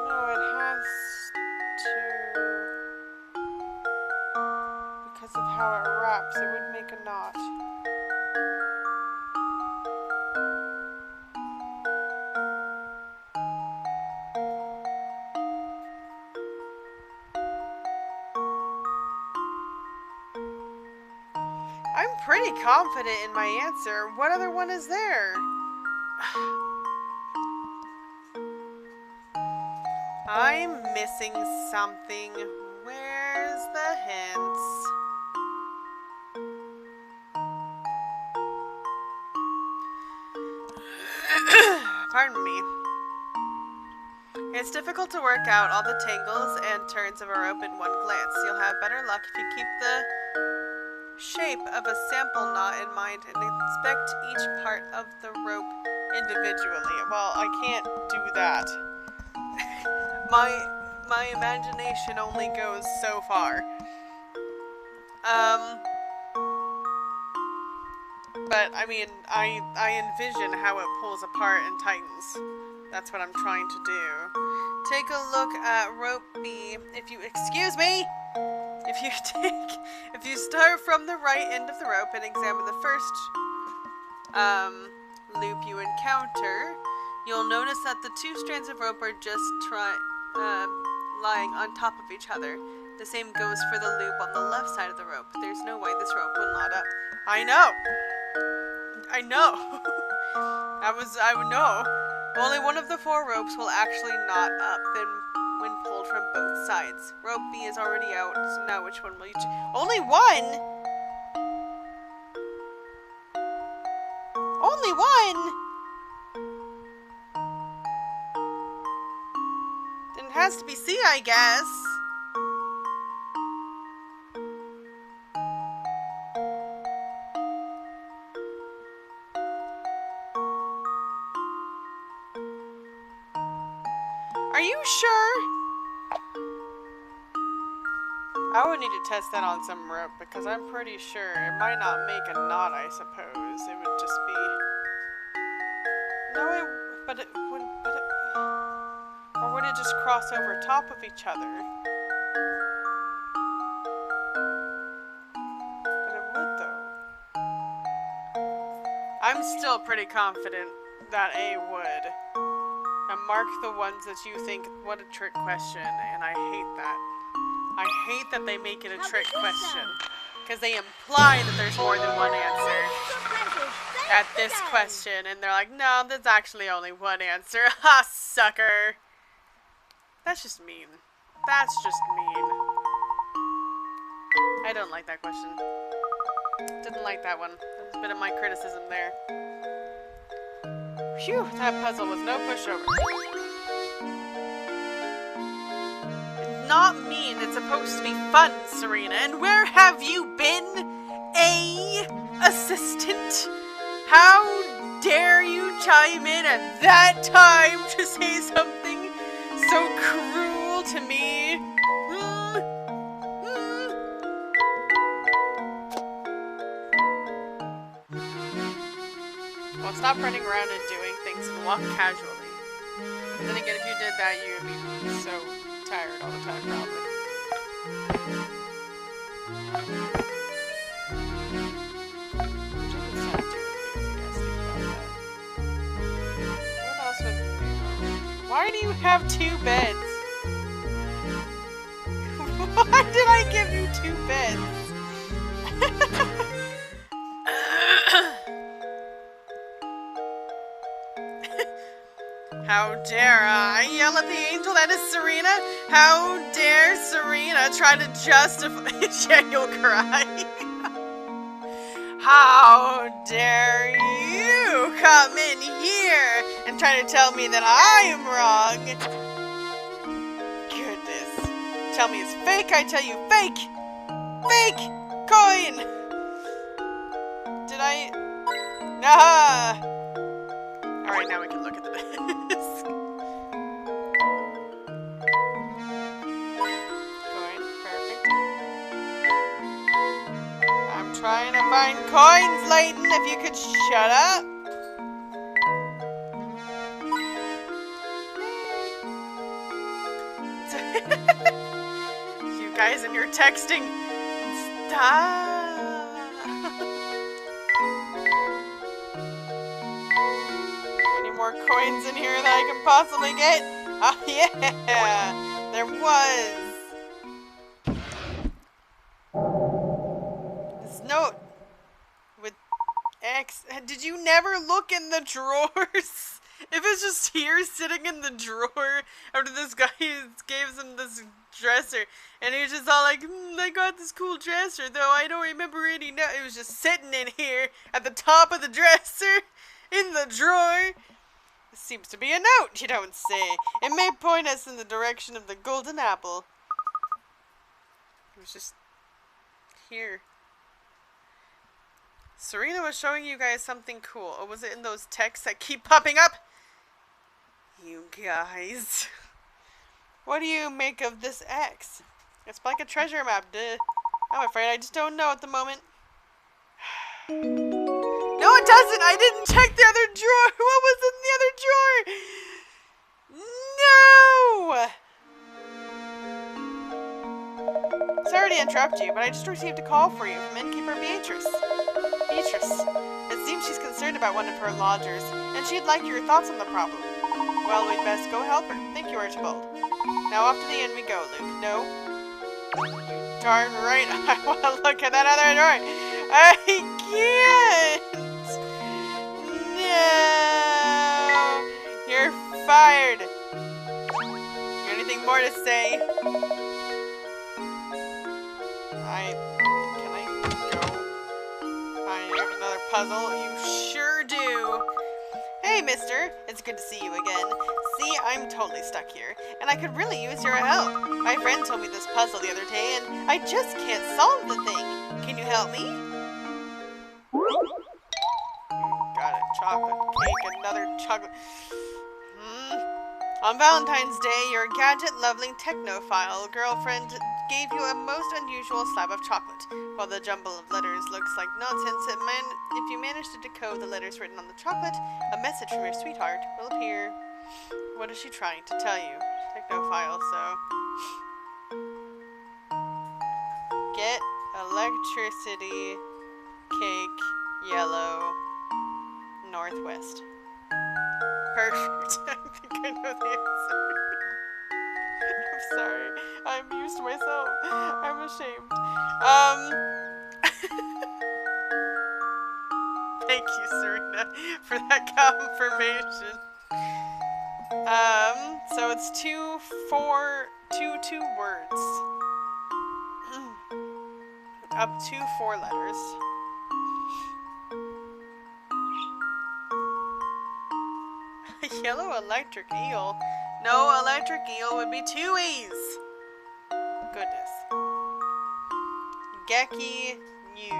No, it has to... Because of how it wraps, it would make a knot. I'm pretty confident in my answer. What other one is there? I'm missing something. Where's the hints? Pardon me. It's difficult to work out all the tangles and turns of a rope in one glance. You'll have better luck if you keep the shape of a sample knot in mind and inspect each part of the rope individually. Well, I can't do that. My imagination only goes so far. But I mean, I envision how it pulls apart and tightens. That's what I'm trying to do. Take a look at rope B. If you start from the right end of the rope and examine the first loop you encounter, you'll notice that the two strands of rope are just lying on top of each other. The same goes for the loop on the left side of the rope. There's no way this rope will knot up. I know. I would know. Only one of the four ropes will actually knot up when pulled from both sides. Rope B is already out, so now which one will you choose? Only one? Only one? Then it has to be C, I guess. Are you sure? I would need to test that on some rope because I'm pretty sure it might not make a knot, I suppose. It would just be... No, or would it just cross over top of each other? But it would, though. I'm still pretty confident that A would. And mark the ones that you think, what a trick question, and I hate that. I hate that they make it a trick question. Because they imply that there's more than one answer at this question, and they're like, no, there's actually only one answer. Ha, sucker! That's just mean. That's just mean. I don't like that question. Didn't like that one. That was a bit of my criticism there. Phew, that puzzle was no pushover. It's not mean, it's supposed to be fun, Serena. And where have you been, assistant? How dare you chime in at that time to say something so cruel to me? Well, stop running around and doing things and walk casually. And then again, if you did that, you would be so tired all the time, probably. What else was new? Why do you have 2 beds? Why did I give you 2 beds? How dare I yell at the angel that is Serena? How dare Serena try to justify... Yeah, you'll cry. How dare you come in here and try to tell me that I am wrong? Goodness. Tell me it's fake, I tell you fake! Fake! Coin! Did I... Nah! Alright, now we can look at the disc. Coin, perfect. I'm trying to find coins, Layton, if you could shut up. You guys and your texting. Stop. More coins in here that I can possibly get. Oh yeah, there was. This note with X. Did you never look in the drawers? If it's just here sitting in the drawer after this guy gave him this dresser, and he's just all like, I got this cool dresser, though I don't remember any note. It was just sitting in here at the top of the dresser in the drawer. Seems to be a note, you don't say. It may point us in the direction of the golden apple. It was just here. Serena was showing you guys something cool. Or was it in those texts that keep popping up? You guys. What do you make of this X? It's like a treasure map, duh. I'm afraid I just don't know at the moment. No, it doesn't! I didn't check the other drawer! What was in the other drawer? No! Sorry to interrupt you, but I just received a call for you from innkeeper Beatrice. Beatrice. It seems she's concerned about one of her lodgers, and she'd like your thoughts on the problem. Well, we'd best go help her. Thank you, Archibald. Now off to the inn we go, Luke. No? You darn right I want to look at that other drawer! I can't! No! You're fired! Anything more to say? Can I go find another puzzle? You sure do! Hey, mister! It's good to see you again. See, I'm totally stuck here, and I could really use your help. My friend told me this puzzle the other day, and I just can't solve the thing. Can you help me? Got a chocolate cake, another chocolate... On Valentine's Day, your gadget-loving technophile girlfriend gave you a most unusual slab of chocolate. While the jumble of letters looks like nonsense, if you manage to decode the letters written on the chocolate, a message from your sweetheart will appear. What is she trying to tell you? Technophile, so... Get electricity, cake, yellow, northwest. Perfect. I think I know the answer. I'm sorry. I amused myself. I'm ashamed. Thank you, Serena, for that confirmation. So it's two words. Up to 4 letters. Yellow electric eel. No, electric eel would be 2 E's. Goodness. Geki New.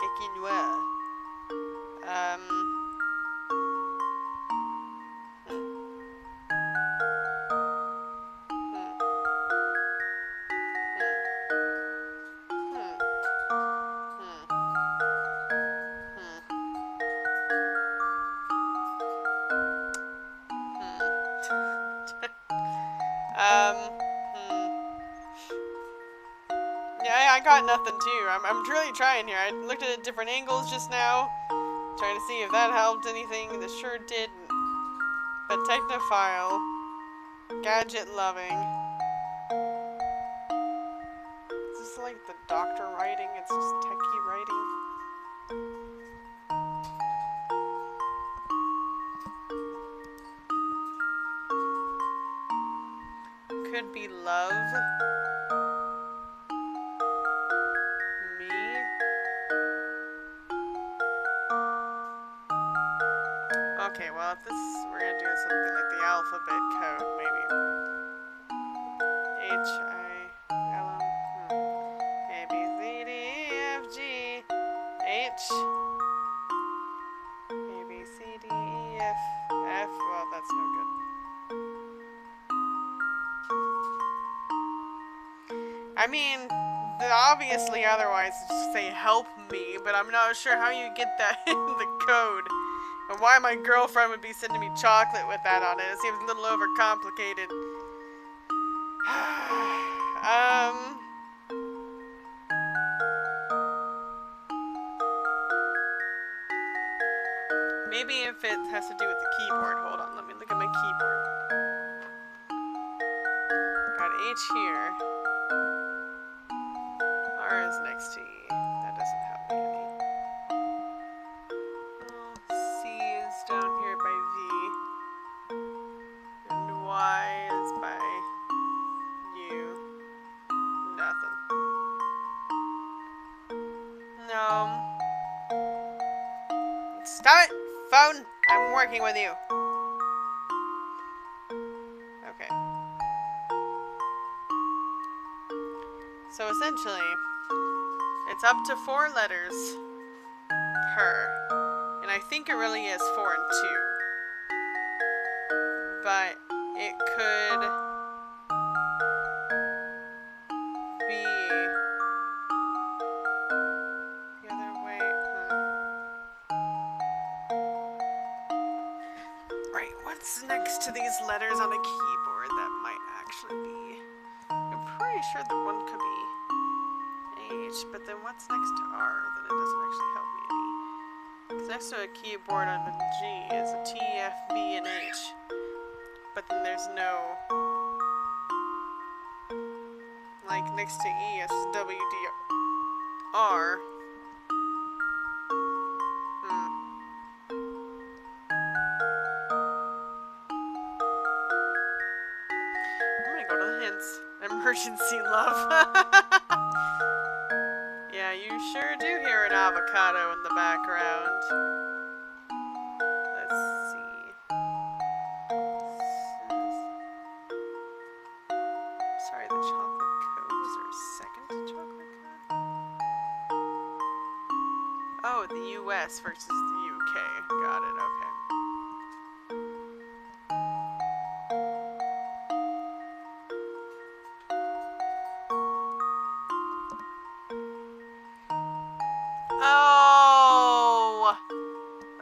Geki Nua. Yeah, I got nothing too. I'm really trying here. I looked at different angles just now, trying to see if that helped anything. This sure didn't. But technophile, gadget loving. Is this like the doctor writing? It's just techie writing. Could be love. Me. Okay, well if this, we're gonna do something like the alphabet code, maybe. H-I-L-M. A, B, C, D, E, F, G, H. A, B, C, D, E, F, F. Well, that's no good. I mean, obviously otherwise just say help me, but I'm not sure how you get that in the code. And why my girlfriend would be sending me chocolate with that on it. It seems a little overcomplicated. Maybe if it has to do with the keyboard. Hold on, let me look at my keyboard. Got H here. R is next to E. That doesn't help me any. C is down here by V. And Y is by U. Nothing. No. Stop it! Phone! I'm working with you. Okay. So essentially, it's up to 4 letters per. And I think it really is 4 and 2. But it could be the other way. Right, what's next to these letters on a keyboard that might actually be? I'm pretty sure that one could be H, but then what's next to R? Then it doesn't actually help me any. Because next to a keyboard on the G is a T, F, B, and H. But then there's no... Like, next to E, it's just W, D, R. I'm gonna go to the hints. Emergency love. Yeah, you sure do hear an avocado in the background. Let's see. Sorry, the chocolate code. Is there a second chocolate code? Oh, the US versus the UK. Got it, okay.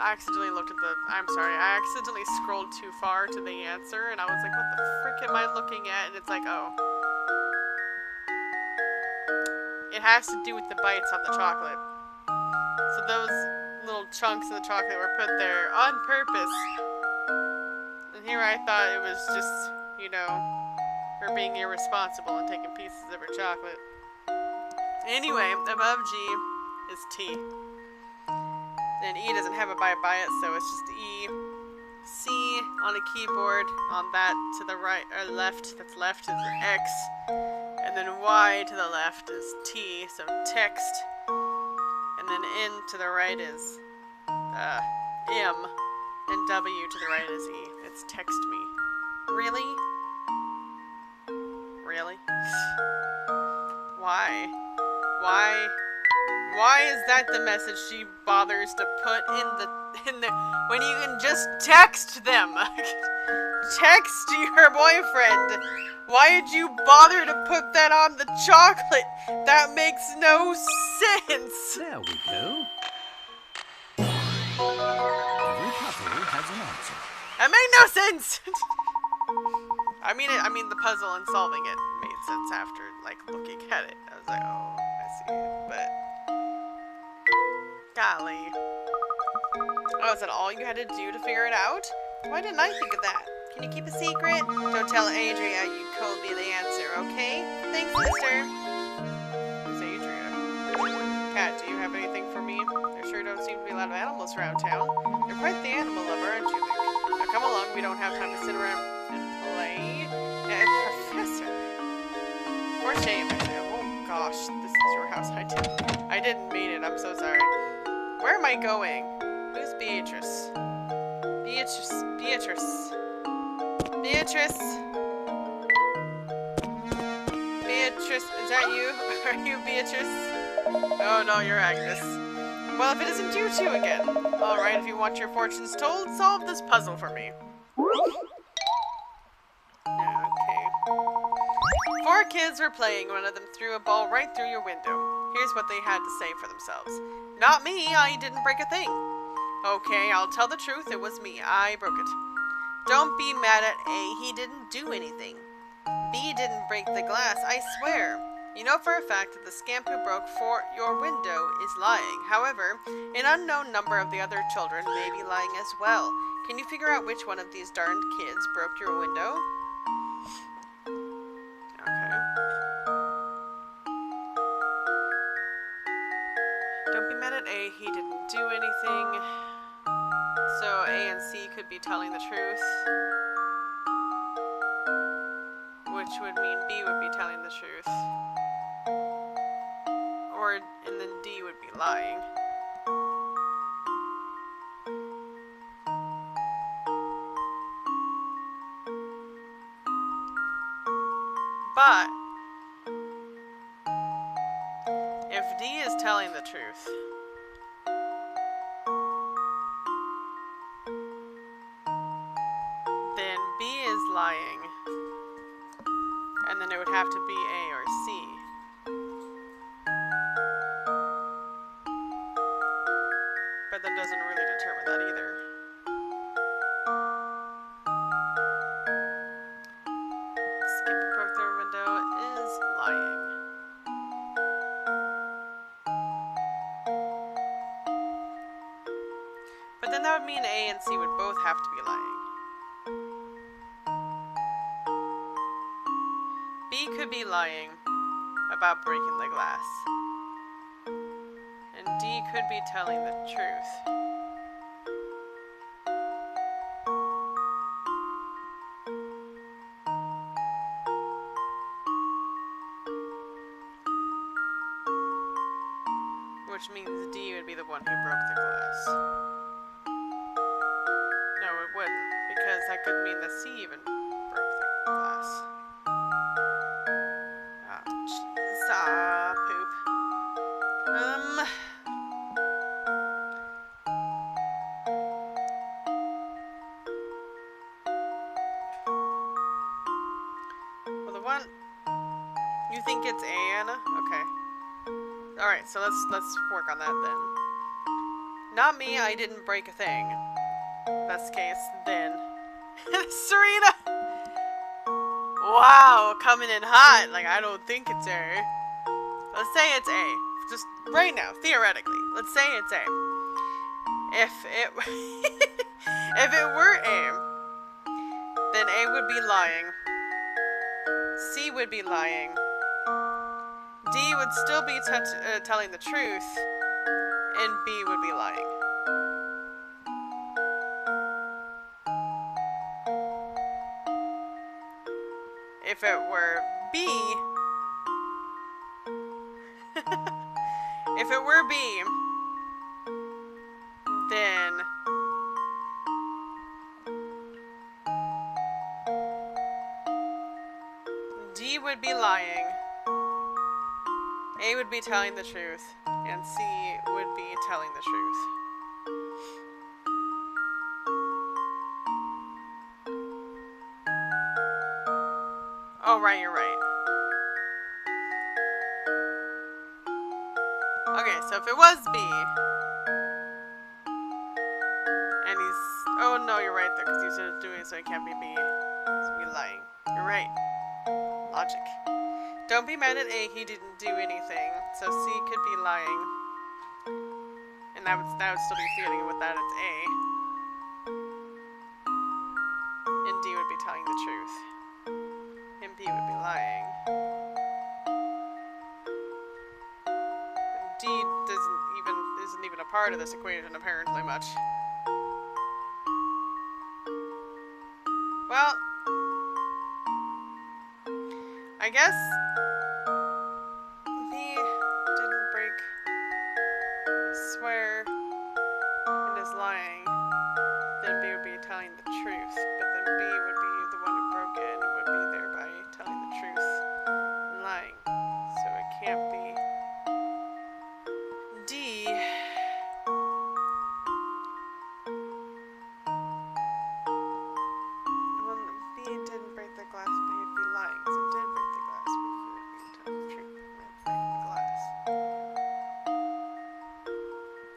I accidentally looked at the... I'm sorry. I accidentally scrolled too far to the answer, and I was like, what the frick am I looking at? And it's like, oh. It has to do with the bites on the chocolate. So those little chunks of the chocolate were put there on purpose. And here I thought it was just, you know, her being irresponsible and taking pieces of her chocolate. Anyway, above G is T. And E doesn't have a byte by it, so it's just E. C on a keyboard, on that to the right, or left, that's left is X. And then Y to the left is T, so text. And then N to the right is M. And W to the right is E. It's text me. Really? Really? Why? Why is that the message she bothers to put in the when you can just text them? Text your boyfriend. Why did you bother to put that on the chocolate? That makes no sense. There we go. Every puzzle has an answer. That made no sense. I mean the puzzle and solving it made sense after like looking at it. I was like, oh, I see it, but golly. Oh, is that all you had to do to figure it out? Why didn't I think of that? Can you keep a secret? Don't tell Adria you told me the answer, okay? Thanks, sister. Who's Adria? Cat, do you have anything for me? There sure don't seem to be a lot of animals around town. You're quite the animal lover, aren't you, Luke? Now come along, we don't have time to sit around and play. Professor. For shame. Oh gosh, this is your house. I didn't mean it, I'm so sorry. Where am I going? Who's Beatrice? Beatrice, is that you? Are you Beatrice? Oh no, you're Agnes. Well, if it isn't you two again. Alright, if you want your fortunes told, solve this puzzle for me. Okay. 4 kids were playing, one of them threw a ball right through your window. Here's what they had to say for themselves. Not me, I didn't break a thing. Okay, I'll tell the truth, it was me, I broke it. Don't be mad at A, he didn't do anything. B didn't break the glass, I swear. You know for a fact that the scamp who broke your window is lying. However, an unknown number of the other children may be lying as well. Can you figure out which one of these darned kids broke your window? Okay. Don't be mad at A, he didn't do anything. So A and C could be telling the truth. Which would mean B would be telling the truth. And then D would be lying. But if D is telling the truth, then B is lying. And then it would have to be A or C. But that doesn't really determine that either. Skip broke their window is lying. But then that would mean A and C would both have to be lying. B could be lying about breaking the glass. And D could be telling the truth. Which means D would be the one who broke the glass. No, it wouldn't, because that could mean that C even broke the glass. Ah, jeez. Ah, poop. Well, the one... You think it's A, Anna? Okay. Alright, so let's work on that then. Not me, I didn't break a thing. If that's the case, then. Serena! Wow, coming in hot. Like, I don't think it's A. Let's say it's A. Just right now, theoretically. Let's say it's A. If it if it were A, then A would be lying. C would be lying. D would still be telling the truth, and B would be lying. If it were B, if it were B, then D would be lying, A would be telling the truth, and C would be telling the truth. Oh, right, you're right. Okay, so if it was B, and he's... Oh, no, you're right, though, because he's doing it, so it can't be B. So he's lying. You're right. Logic. Don't be mad at A, he didn't do anything. So C could be lying. And that would still be feeling with that it's A. And D would be telling the truth. And B would be lying. And D isn't even a part of this equation apparently much. Well, I guess B didn't break, I swear, and is lying. Then B would be telling the truth, but then B would be the one who broke it and would be thereby telling the truth and lying. So it can't be D. Well, B didn't break the glass, but he'd be lying, so it did break the glass, but he would be telling the truth and breaking the glass.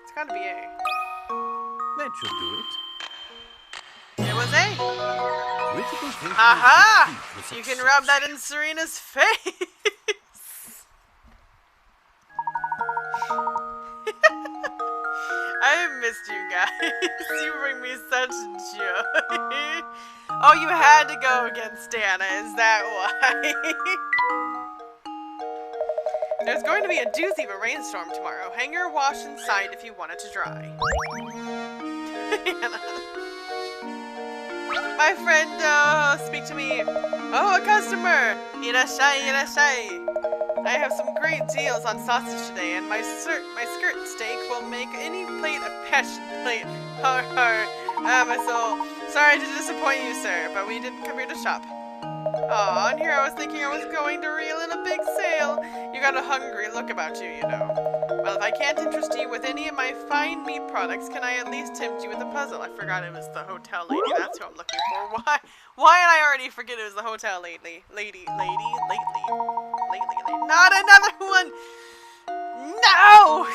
It's gotta be A. That should do it. It was A. Critical thinking is Aha! the key to You can success. rub that in Serena's face. I missed you guys. You bring me such joy. Oh, you had to go against Dana, is that why? There's going to be a doozy of a rainstorm tomorrow. Hang your wash inside if you want it to dry. My friend, speak to me. Oh, a customer! Irashai, irashai. I have some great deals on sausage today, and my skirt steak will make any plate a passion plate. Har har. Ah, my soul. Sorry to disappoint you, sir, but we didn't come here to shop. Aw, and here I was thinking I was going to reel in a big sale. You got a hungry look about you, you know. Well, if I can't interest you with any of my fine meat products, can I at least tempt you with a puzzle? I forgot it was the hotel lady. That's who I'm looking for. Why did I already forget it was the hotel lately? Lately. Not another one! No!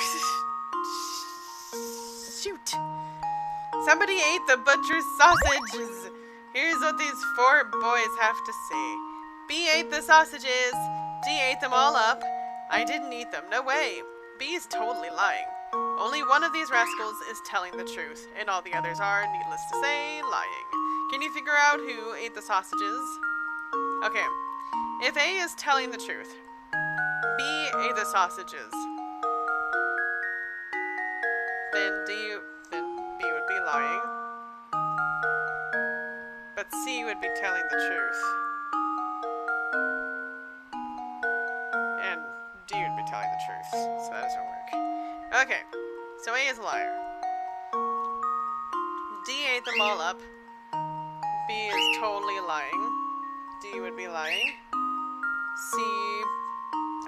Shoot. Somebody ate the butcher's sausages. Here's what these 4 boys have to say. B ate the sausages. D ate them all up. I didn't eat them. No way. B is totally lying. Only one of these rascals is telling the truth, and all the others are, needless to say, lying. Can you figure out who ate the sausages? Okay. If A is telling the truth, B ate the sausages, then B would be lying. But C would be telling the truth. And D would be telling the truth. So that doesn't work. Okay. So A is a liar. D ate them all up. B is totally lying. D would be lying. C,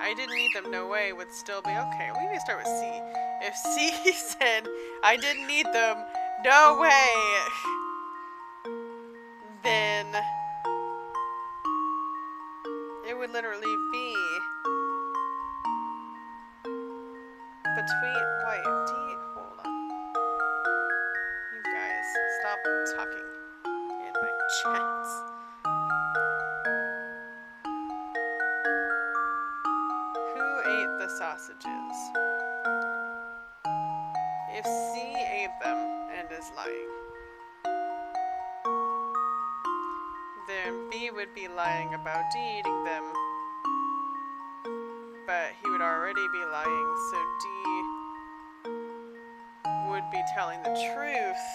I didn't eat them, no way, would still be okay. We need to start with C. If C said, I didn't eat them, no way, then it would literally be between, wait, D, hold on. stop talking in my chats. Who ate the sausages? If C ate them and is lying, then B would be lying about D eating them. But he would already be lying, so D would be telling the truth,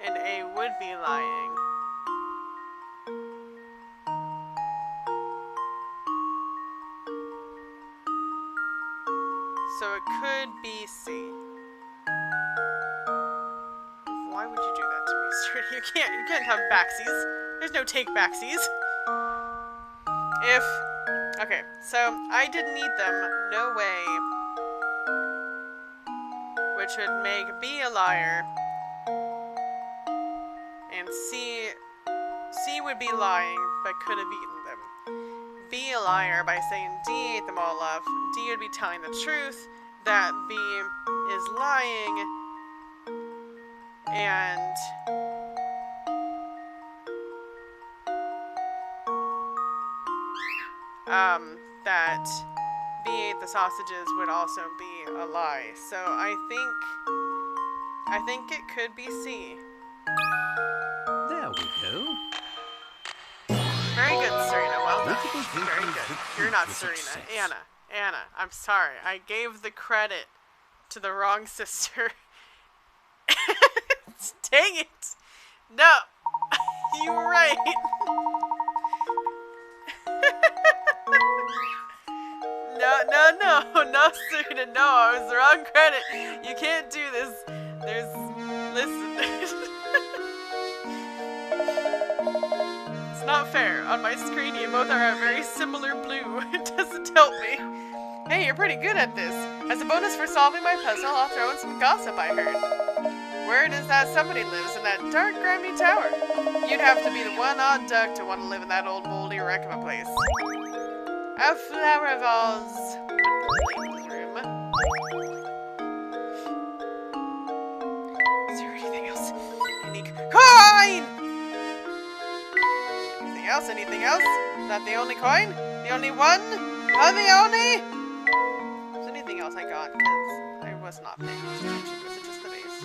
and A would be lying. So it could be C. Why would you do that to me, sir? You can't have backsies. There's no take backsies. Okay, so I didn't eat them, no way. Which would make B a liar. And C would be lying, but could have eaten them. B a liar by saying D ate them all up. D would be telling the truth that B is lying. And that B ate the sausages would also be a lie. So I think it could be C. There we go. Very good, Serena. Well done. Multiple Very thinking good. is the You're not key to Serena. success. Anna, I'm sorry. I gave the credit to the wrong sister. Dang it. No. You were right. No, Serena, no, I was the wrong credit. You can't do this. Listen. It's not fair. On my screen, you both are a very similar blue. It doesn't help me. Hey, you're pretty good at this. As a bonus for solving my puzzle, I'll throw in some gossip I heard. Word is that somebody lives in that dark, grimy tower. You'd have to be the one odd duck to want to live in that old moldy wreck of a place. A flower vase. Layton's room. Is there anything else? Unique coin! Anything else? Is that the only coin? The only one? The only? Is there anything else I got? Because I was not paying attention. Was it just the base?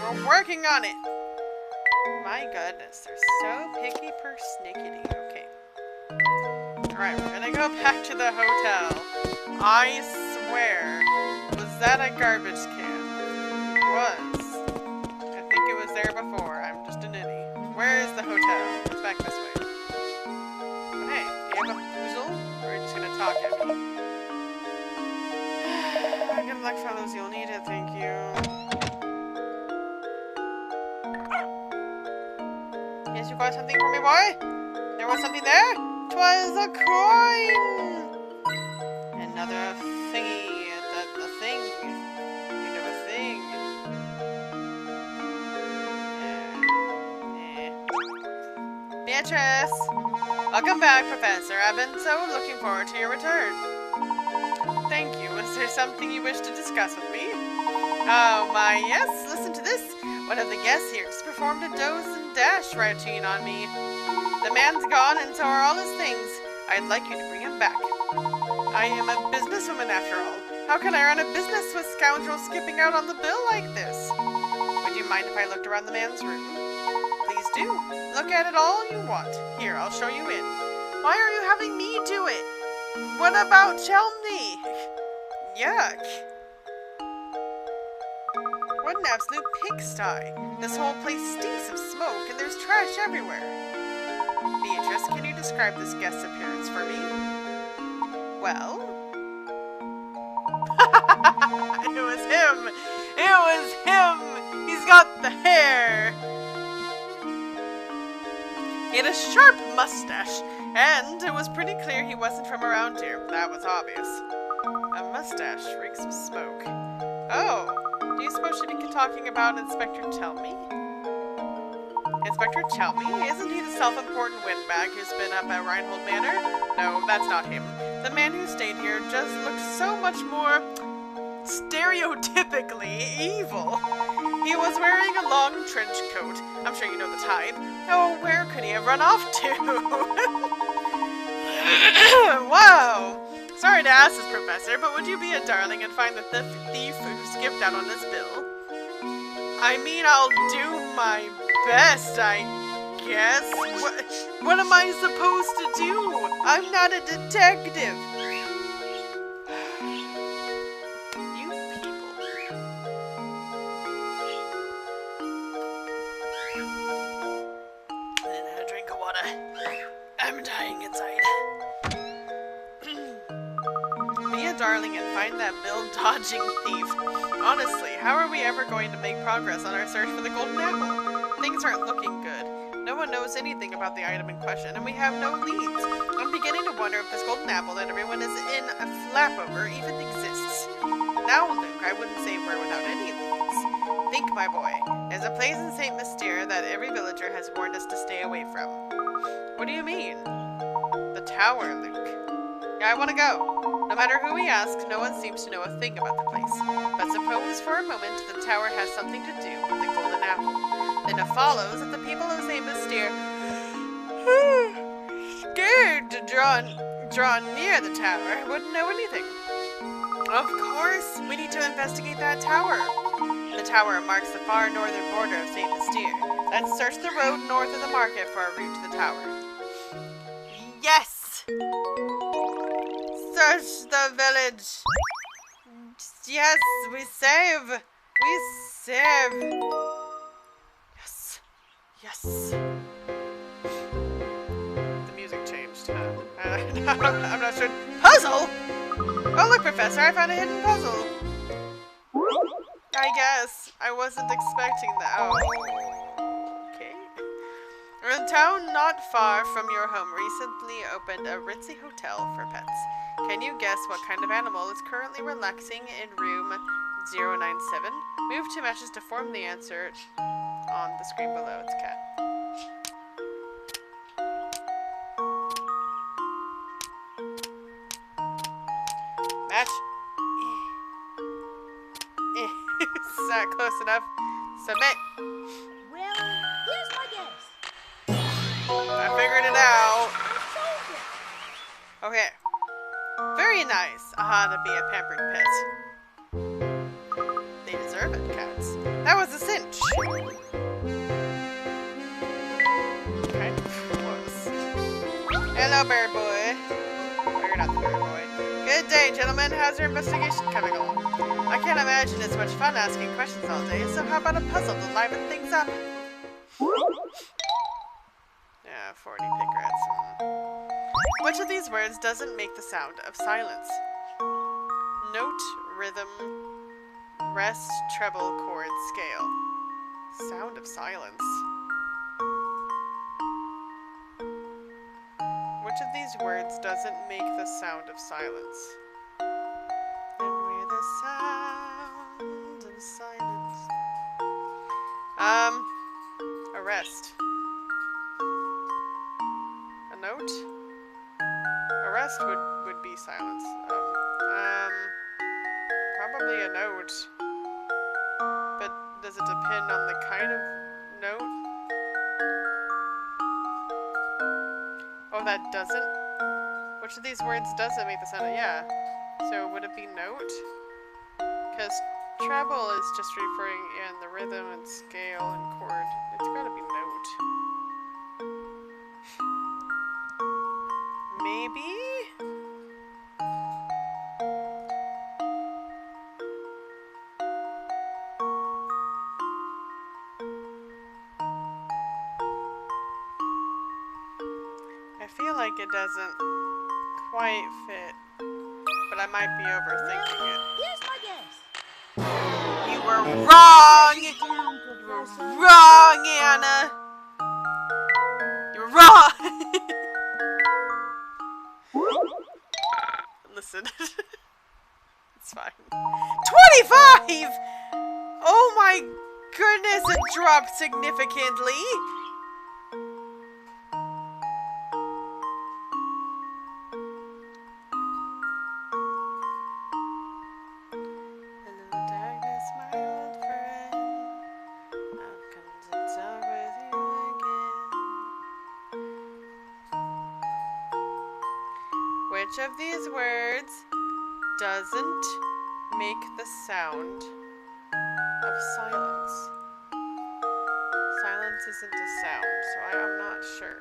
We're working on it! My goodness, they're so picky persnickety. Okay. Alright, we're gonna go back to the hotel. I swear, was that a garbage can? It was. I think it was there before. I'm just a nitty. Where is the hotel? It's back this way. But hey, do you have a foozle? Or are you just gonna talk at me? Good luck, fellows. You'll need it. Thank you. Yes, you got something for me, boy? There was something there? 'Twas a coin! Another thingy. The thing. You know, a thing. Beatrice! Welcome back, Professor. I've been so looking forward to your return. Thank you. Is there something you wish to discuss with me? Oh, my, yes. Listen to this. One of the guests here just performed a doze and dash routine on me. The man's gone, and so are all his things. I'd like you to bring him back. I am a businesswoman, after all. How can I run a business with scoundrels skipping out on the bill like this? Would you mind if I looked around the man's room? Please do. Look at it all you want. Here, I'll show you in. Why are you having me do it? What about Chelmney? Yuck. What an absolute pigsty. This whole place stinks of smoke, and there's trash everywhere. Beatrice, can you describe this guest's appearance for me? Well? It was him! It was him! He's got the hair! He had a sharp mustache, and it was pretty clear he wasn't from around here. That was obvious. A mustache reeks of smoke. Oh, do you suppose she'd be talking about Inspector Chelmney? Inspector Chelmney? Isn't he the self-important windbag who's been up at Reinhold Manor? No, No, that's not him. The man who stayed here just looked so much more stereotypically evil. He was wearing a long trench coat. I'm sure you know the type. Oh, where could he have run off to? Wow! Sorry to ask this, Professor, but would you be a darling and find the thief who skipped out on this bill? I mean, I'll do my best, I guess. What am I supposed to do? I'm not a detective. You people. I need a drink of water. I'm dying inside. Be a darling and find that bill-dodging thief. Honestly, how are we ever going to make progress on our search for the golden apple? Things aren't looking good. No one knows anything about the item in question, and we have no leads. I'm beginning to wonder if this golden apple that everyone is in a flap over even exists. Now, Luke, I wouldn't say we're without any leads. Think, my boy. There's a place in St. Mystere that every villager has warned us to stay away from. What do you mean? The tower, Luke. Yeah, I want to go. No matter who we ask, no one seems to know a thing about the place. But suppose for a moment the tower has something to do with the golden apple. Then it follows that the people of St. Mystere, scared to draw near the tower, wouldn't know anything. Of course, we need to investigate that tower. The tower marks the far northern border of St. Mystere. Let's search the road north of the market for a route to the tower. Yes! Search the village. Yes, we save. We save. Yes. Yes. The music changed, huh? I'm not sure. Puzzle? Oh, look, Professor, I found a hidden puzzle. I guess. I wasn't expecting that. Oh, okay. A town not far from your home recently opened a ritzy hotel for pets. Can you guess what kind of animal is currently relaxing in room 097? Move 2 matches to form the answer on the screen below. It's a cat. Match. Is that close enough? Submit. Well, here's my guess. I figured it out. Okay. Very nice. Aha, to be a pampered pet. They deserve it, cats. That was a cinch. Kind of close. Hello, bird boy. Oh, you're not the bird boy. Good day, gentlemen. How's your investigation coming along? I can't imagine it's much fun asking questions all day, so how about a puzzle to liven things up? Yeah, 40 pig rats. Which of these words doesn't make the sound of silence? Note, rhythm, rest, treble, chord, scale. Sound of silence. Which of these words doesn't make the sound of silence? And we're the sound of silence. Arrest. A note? Arrest would be silence. Probably a note. But does it depend on the kind of note? Oh, that doesn't? Which of these words doesn't make the sound of, yeah. So would it be note? Because treble is just referring in the rhythm and scale and chord. It's gotta be note. Maybe? I feel like it doesn't quite fit, but I might be overthinking it. Here's my guess. You were wrong! Down, Professor. Wrong, Anna! You're wrong! Listen. It's fine. 25! Oh my goodness, it dropped significantly! Which of these words doesn't make the sound of silence? Silence isn't a sound, so I'm not sure.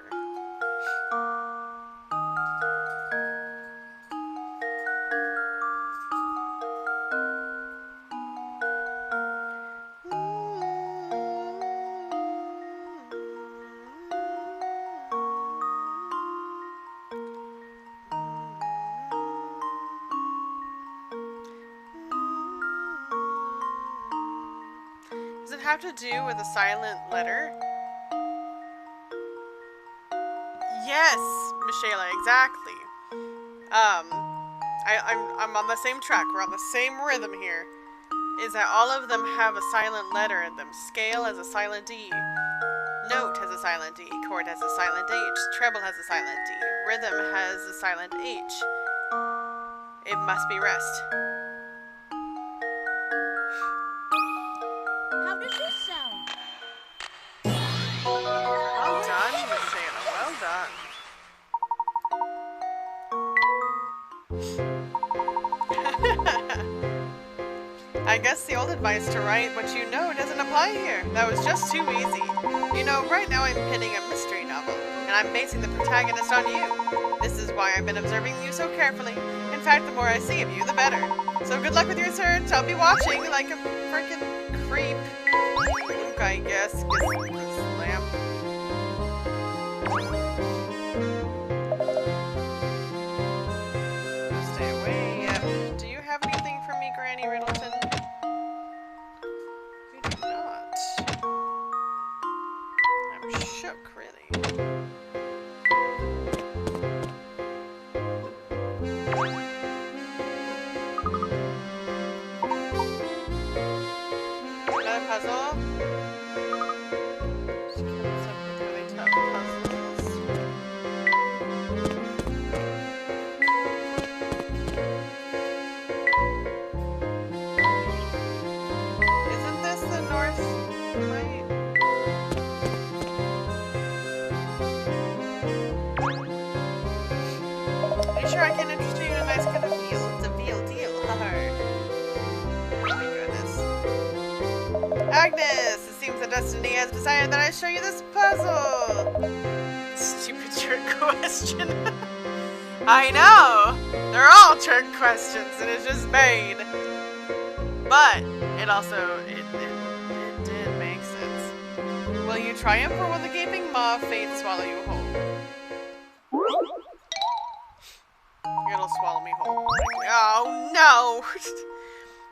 Does it have to do with a silent letter? Yes, Michaela, exactly. I'm on the same track. We're on the same rhythm here. Is that all of them have a silent letter in them? Scale has a silent E. Note has a silent E. Chord has a silent H. Treble has a silent D. Rhythm has a silent H. It must be rest. How does this sound? Well done, Michaela. Well done. I guess the old advice to write what you know doesn't apply here. That was just too easy. You know, right now I'm penning a mystery novel, and I'm basing the protagonist on you. This is why I've been observing you so carefully. In fact, the more I see of you, the better. So good luck with your search. I'll be watching like a freaking creep. Luke, I guess, gets the lamp. Stay away. Do you have anything for me, Granny Riddleton? You do not. I'm shook, really. Another puzzle. Just comes up with really tough puzzles. Isn't this the north light? Are you sure I can interest you in a nice kind of veal? It's a veal deal. Oh my goodness. Agnes! It seems that destiny has decided that I show you this puzzle! Stupid trick question. I know! They're all trick questions, and it's just made. But, it also, it did make sense. Will you triumph, or will the gaping maw of fate swallow you whole? It'll swallow me whole. Oh, no!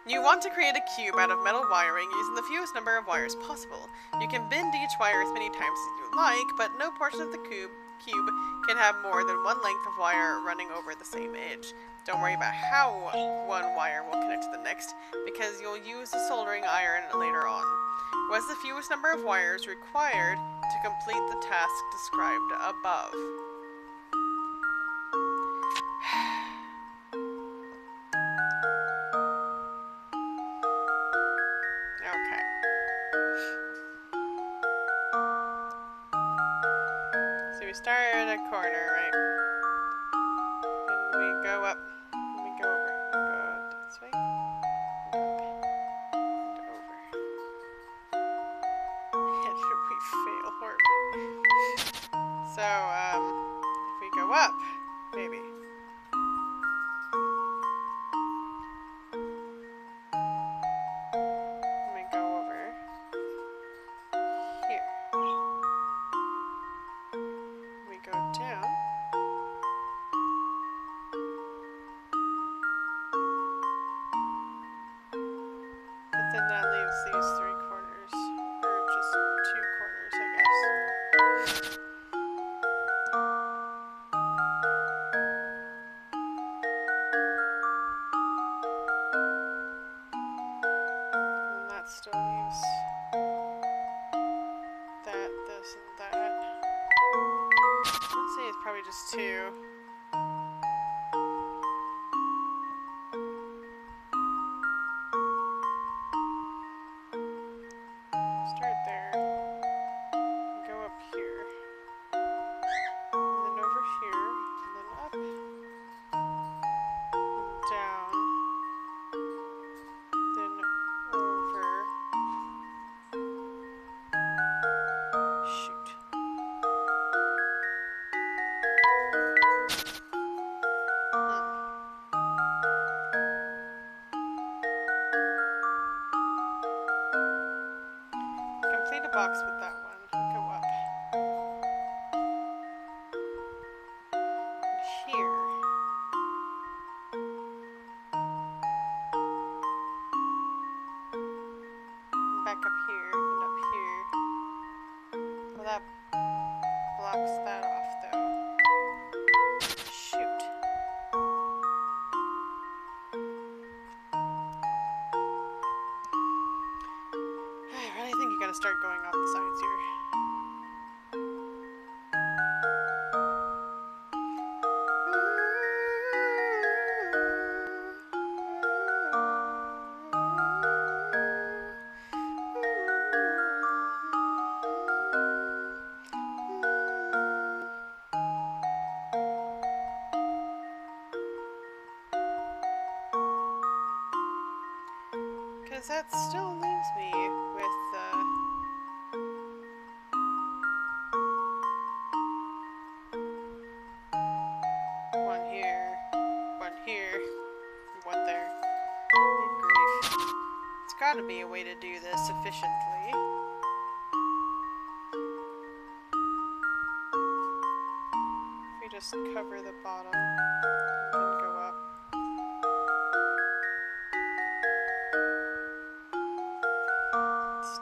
You want to create a cube out of metal wiring using the fewest number of wires possible. You can bend each wire as many times as you like, but no portion of the cube can have more than one length of wire running over the same edge. Don't worry about how one wire will connect to the next, because you'll use the soldering iron later on. What's the fewest number of wires required to complete the task described above? Okay. So we start at a corner, right? And we go up. And we go over. We go this way. And over. And we fail horribly. So, if we go up, maybe. And we go over here. We go down. But then that leaves these three corners. Or just two corners, I guess. And that still leaves that, this, and that. Let's say it's probably just two. Start there. And go up here. And then over here. And then up. a box with that one. Go up. Here. Back up here and up here. Well, that blocks that off, though. Shoot. I really think you gotta start going off the sides here. Because that still leaves me with one here, and one there. Good grief. It's gotta be a way to do this efficiently. If we just cover the bottom and then go up.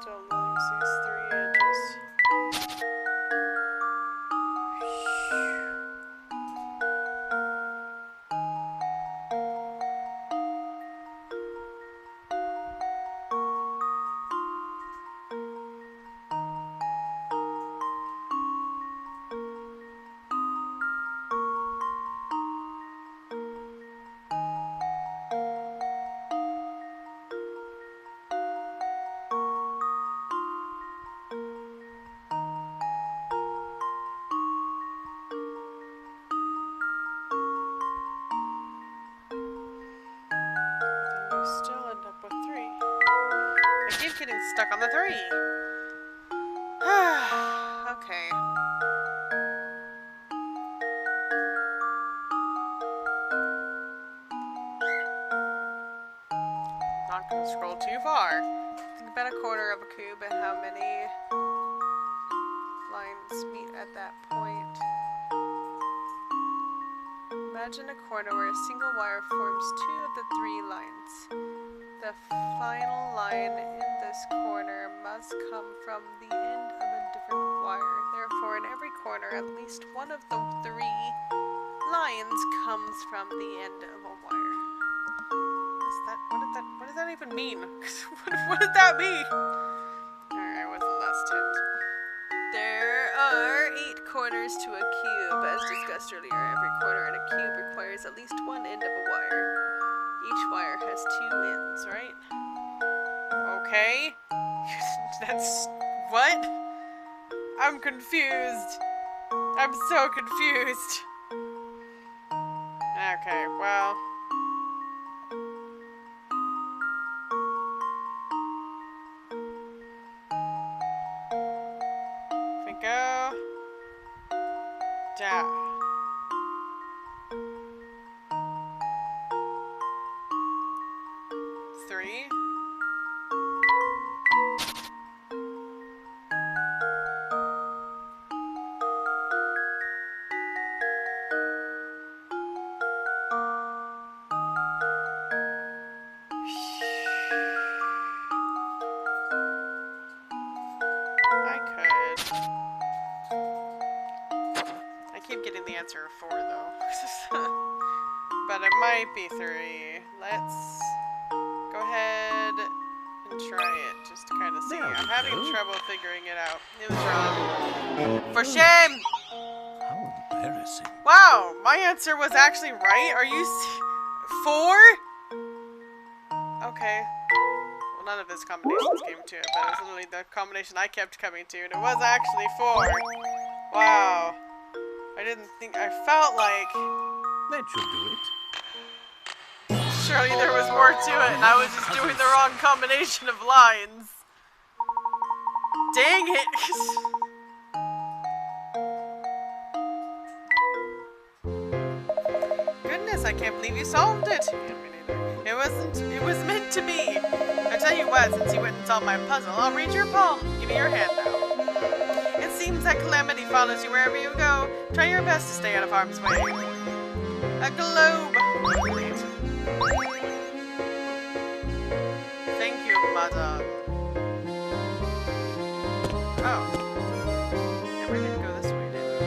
Still leaves these 3 edges. Still end up with 3. I keep getting stuck on the 3. Okay. Not gonna scroll too far. Think about a quarter of a cube and how many lines meet at that point. Imagine a corner where a single wire forms 2 of the 3 lines. The final line in this corner must come from the end of a different wire. Therefore, in every corner, at least one of the 3 lines comes from the end of a wire. What does that even mean? What did that mean? Alright, what's the last hint? There are 8 corners to a cube. As discussed earlier, every corner in a cube requires at least one end of a wire. Each wire has 2 ends, right? Okay. That's... what? I'm confused. I'm so confused. Okay, well... if we go... down. 3. I keep getting the answer of 4 though. But it might be 3. Let's go ahead and try it just to kind of see. There we I'm having go. trouble figuring it out. It was wrong. For shame! How embarrassing. Wow, my answer was actually right. Are you 4? Okay. Well, none of his combinations came to it, but it was literally the combination I kept coming to, and it was actually 4. Wow. I didn't think... I felt like... That should do it. surely there was more to it, and I was just doing the wrong combination of lines. Dang it! Goodness, I can't believe you solved it! It was meant to be! I tell you what, since you went and solved my puzzle, I'll read your palm. Give me your hand now. It seems that calamity follows you wherever you go. Try your best to stay out of harm's way. A globe. Wait. Thank you, madam. Oh. Never did go this way, did it?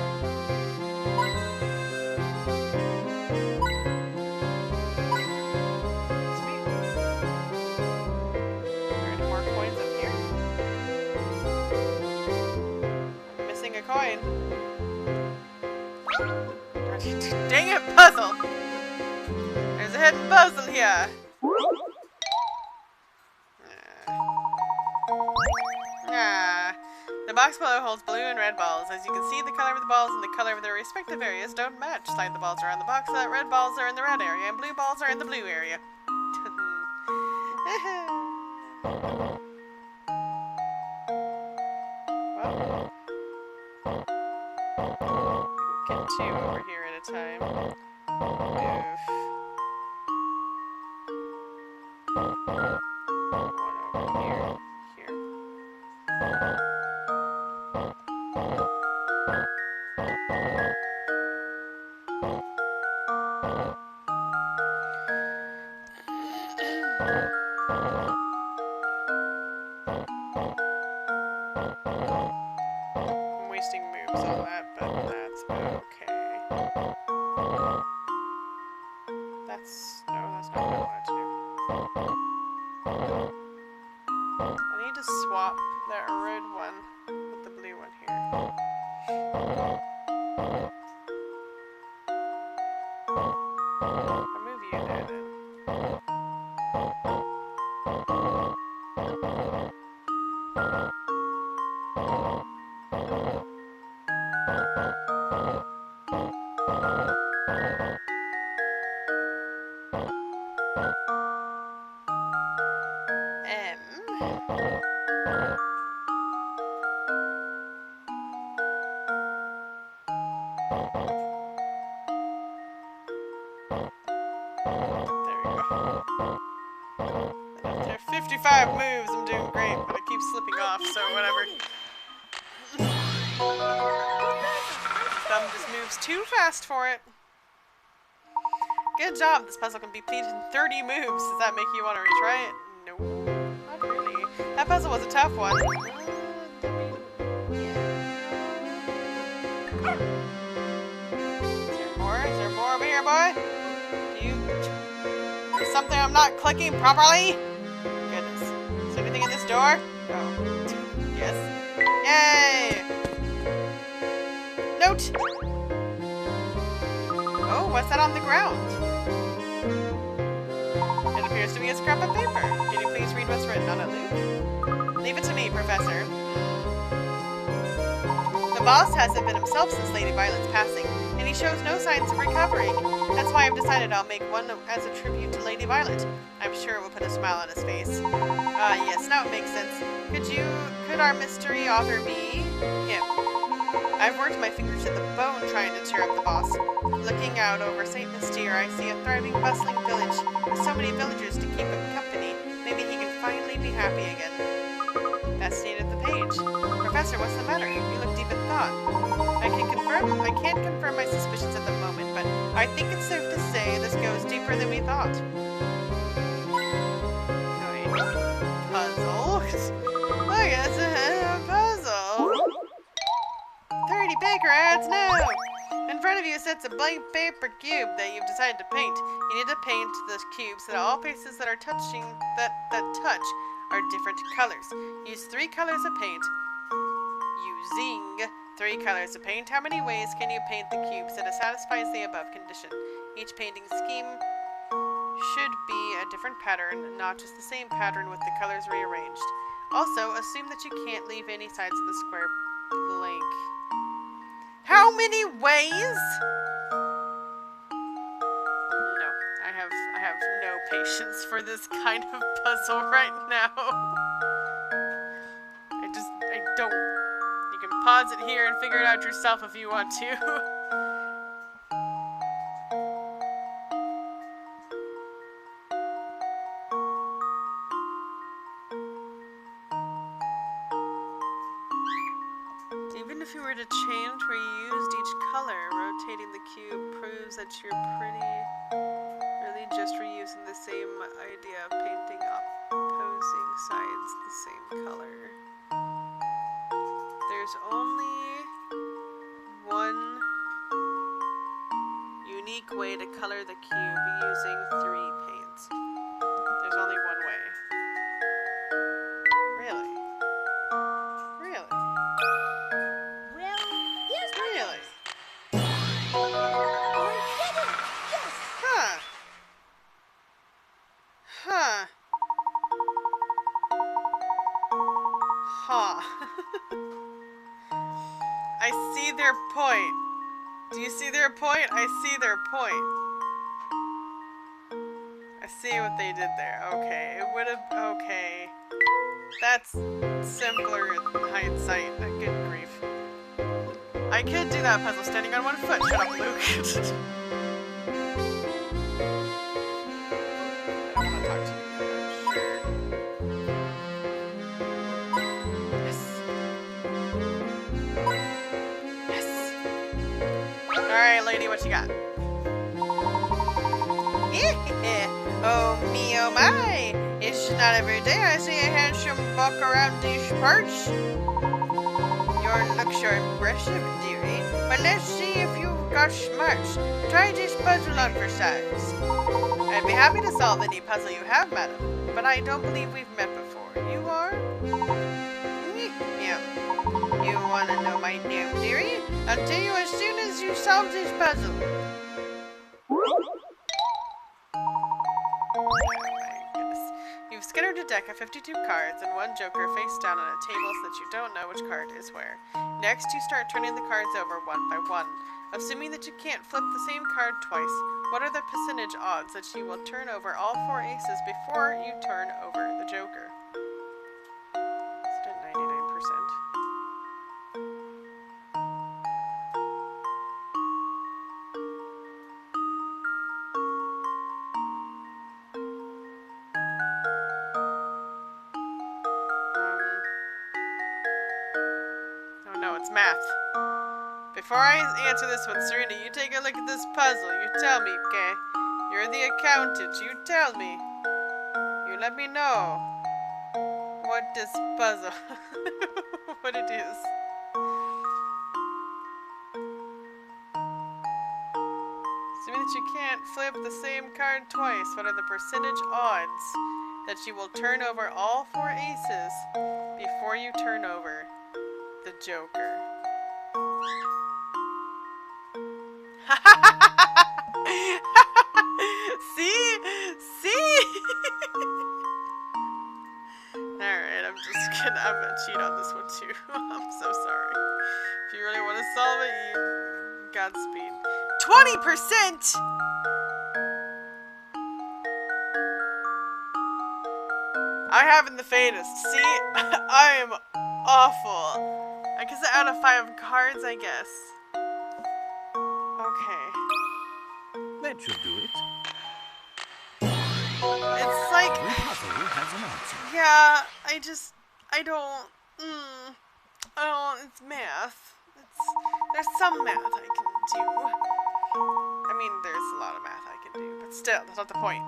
Sweet. Are there any more coins up here? I'm missing a coin. Dang it, puzzle! There's a hidden puzzle here. The box below holds blue and red balls. As you can see, the color of the balls and the color of their respective areas don't match. Slide the balls around the box so that red balls are in the red area and blue balls are in the blue area. Well, get two over here at a time. Oof. One over here. Here. I'm wasting moves on that, but that's okay. That's not what I wanted to do. I need to swap that red one with the blue one here. I'll move you there then. There we go. After 55 moves, I'm doing great, but I keep slipping off, so whatever. Thumb just moves too fast for it. Good job. This puzzle can be completed in 30 moves. Does that make you want to retry it? No, not really. That puzzle was a tough one. Is there more? Is there more over here, boy? Is something I'm not clicking properly? Goodness. Is there anything in this door? Oh. Yes. Yay! Note! Oh, what's that on the ground? It appears to be a scrap of paper. Can you please read what's written on it, Luke? Leave it to me, Professor. The boss hasn't been himself since Lady Violet's passing, and he shows no signs of recovering. That's why I've decided I'll make one as a tribute to Lady Violet. I'm sure it will put a smile on his face. Yes, now it makes sense. Could our mystery author be him? I've worked my fingers to the bone trying to cheer up the boss. Looking out over St. Mystere, I see a thriving, bustling village with so many villagers to keep him company. Maybe he can finally be happy again. That's the end of the page. Professor, what's the matter? You look deep in thought. I can't confirm my suspicions at the moment, but I think it's safe to say this goes deeper than we thought. Puzzle? I guess a puzzle. 30 baker ads now! In front of you sits a blank paper cube that you've decided to paint. You need to paint the cube so that all places that are touching that touch are different colors. Use 3 colors of paint. Using 3 colors of paint, how many ways can you paint the cube so that it satisfies the above condition? Each painting scheme should be a different pattern, not just the same pattern with the colors rearranged. Also, assume that you can't leave any sides of the square blank. How many ways? No, I have no patience for this kind of puzzle right now. I don't. You can pause it here and figure it out yourself if you want to. if you were to change where you used each color, rotating the cube proves that you're really just reusing the same idea of painting opposing sides the same color. There's only one unique way to color the cube using 3 paints. There's only one way. Really? Really? Well, here's my Really? guess. I did it! Yes! Huh. Huh. Huh. I see their point. Do you see their point? I see their point. I see what they did there. Okay, it would have... Okay. That's simpler in hindsight. Good grief. I could do that puzzle standing on one foot. Shut up, Luke. I don't want to talk to you. Sure. Yes. Alright, lady, what you got? Oh me, oh my! It's not every day I see a handsome buck around these parts. Your looks are impressive, dearie, but let's see if you've got smarts. Try this puzzle on for size. I'd be happy to solve any puzzle you have, madam, but I don't believe we've met before. You are? Yeah. You want to know my name, dearie? I'll tell you as soon as you solve this puzzle. You've scattered a deck of 52 cards and 1 joker face down on a table so that you don't know which card is where. Next, you start turning the cards over one by one. Assuming that you can't flip the same card twice, what are the percentage odds that you will turn over all 4 aces before you turn over the joker? It's at 99%. No, it's math. Before I answer this one, Serena, you take a look at this puzzle. You tell me, okay? You're the accountant. You tell me. You let me know what this puzzle, what it is. Assuming that you can't flip the same card twice, what are the percentage odds that you will turn over all 4 aces before you turn over the joker? See? See? Alright, I'm gonna cheat on this one too. I'm so sorry. If you really want to solve it, you Godspeed. 20%! I haven't the faintest. See? I am awful. I guess out of 5 cards, I guess. Okay. That should do it. It's like... Every puzzle has an answer. Yeah, I don't, it's math. There's some math I can do. I mean, there's a lot of math I can do, but still, that's not the point.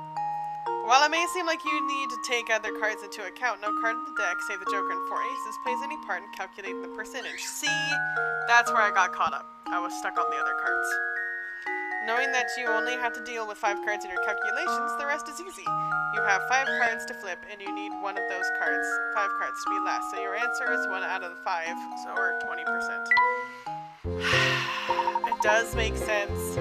While it may seem like you need to take other cards into account, no card in the deck, save the joker and 4 aces, plays any part in calculating the percentage. See? That's where I got caught up. I was stuck on the other cards. Knowing that you only have to deal with 5 cards in your calculations, the rest is easy. You have 5 cards to flip, and you need one of those cards, 5 cards, to be last. So your answer is 1 out of the 5, so or 20%. It does make sense.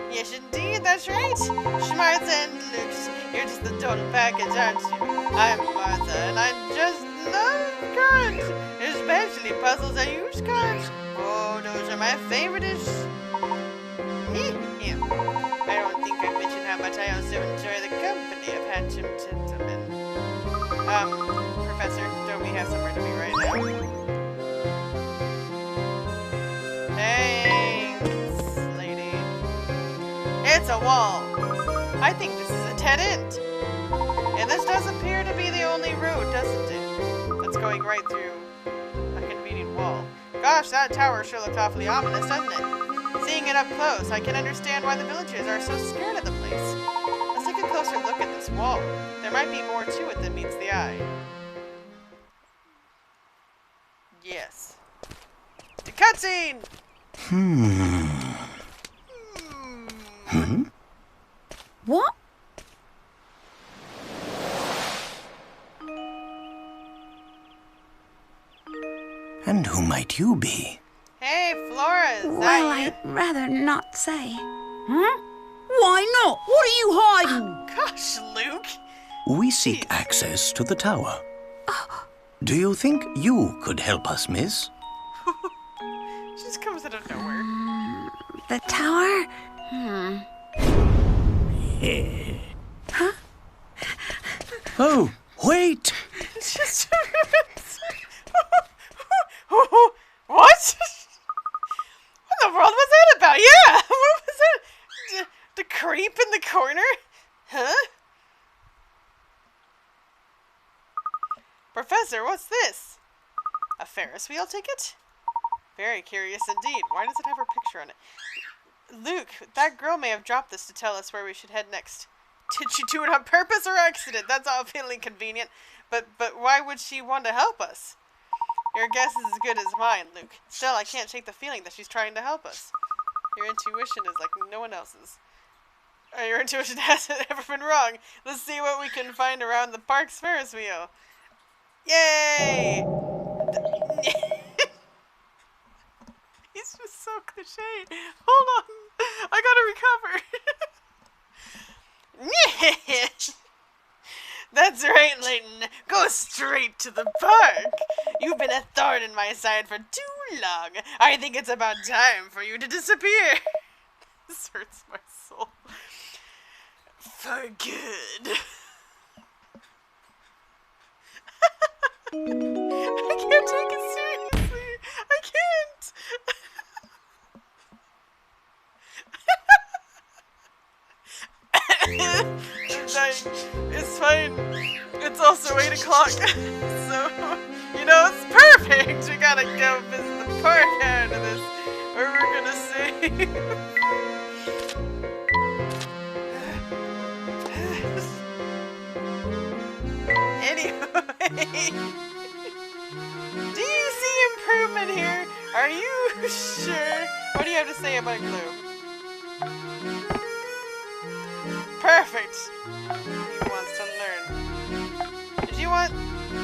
Yes, indeed, that's right. Schmartz and Lux, you're just the total package, aren't you? I'm Martha, and I just love cards, especially puzzles that use cards. Oh, those are my favorite-ish. Yeah. I don't think I mentioned how much I also enjoy the company of handsome gentlemen. Professor, don't we have somewhere to be right now? Thanks, lady. It's a wall. I think this is a dead end. And this does appear to be the only road, doesn't it? That's going right through a convenient wall. Gosh, that tower sure looked awfully ominous, doesn't it? Seeing it up close, I can understand why the villagers are so scared of the place. Let's take a closer look at this wall. There might be more to it than meets the eye. Yes. The cutscene! What? And who might you be? Hey, Flora, is Well, that you? I'd rather not say. Huh? Why not? What are you hiding? Gosh, Luke. We seek access to the tower. Do you think you could help us, miss? She just comes out of nowhere. The tower? Oh, wait! Just what? What in the world was that about? Yeah, what was that? The creep in the corner? Huh? Professor, what's this? A Ferris wheel ticket? Very curious indeed. Why does it have her picture on it? Luke, that girl may have dropped this to tell us where we should head next. Did she do it on purpose or accident? That's awfully convenient. But why would she want to help us? Your guess is as good as mine, Luke. Still, I can't shake the feeling that she's trying to help us. Your intuition is like no one else's. Your intuition hasn't ever been wrong. Let's see what we can find around the park's Ferris wheel. Yay! He's just so cliche. Hold on. I gotta recover. That's right, Layton. Go straight to the park. You've been a thorn in my side for too long. I think it's about time for you to disappear. This hurts my soul. For good. I can't take it seriously. I can't. I'm dying. It's fine. It's also 8 o'clock. So, you know, it's perfect. We gotta go visit the park after this. Or we're gonna save. Anyway. Do you see improvement here? Are you sure? What do you have to say about glue? Perfect. He wants to learn. Did you want?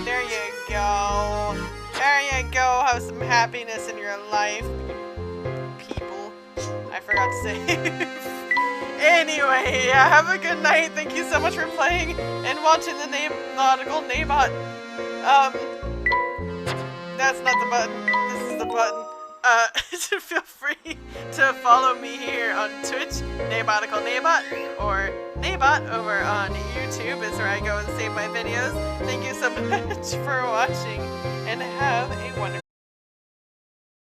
There you go. There you go. Have some happiness in your life, people. I forgot to say. Anyway, yeah, have a good night. Thank you so much for playing and watching the nautical Naebot. That's not the button. This is the button. Feel free to follow me here on Twitch, Naebotical Naebot, or Naebot over on YouTube is where I go and save my videos. Thank you so much for watching, and have a wonderful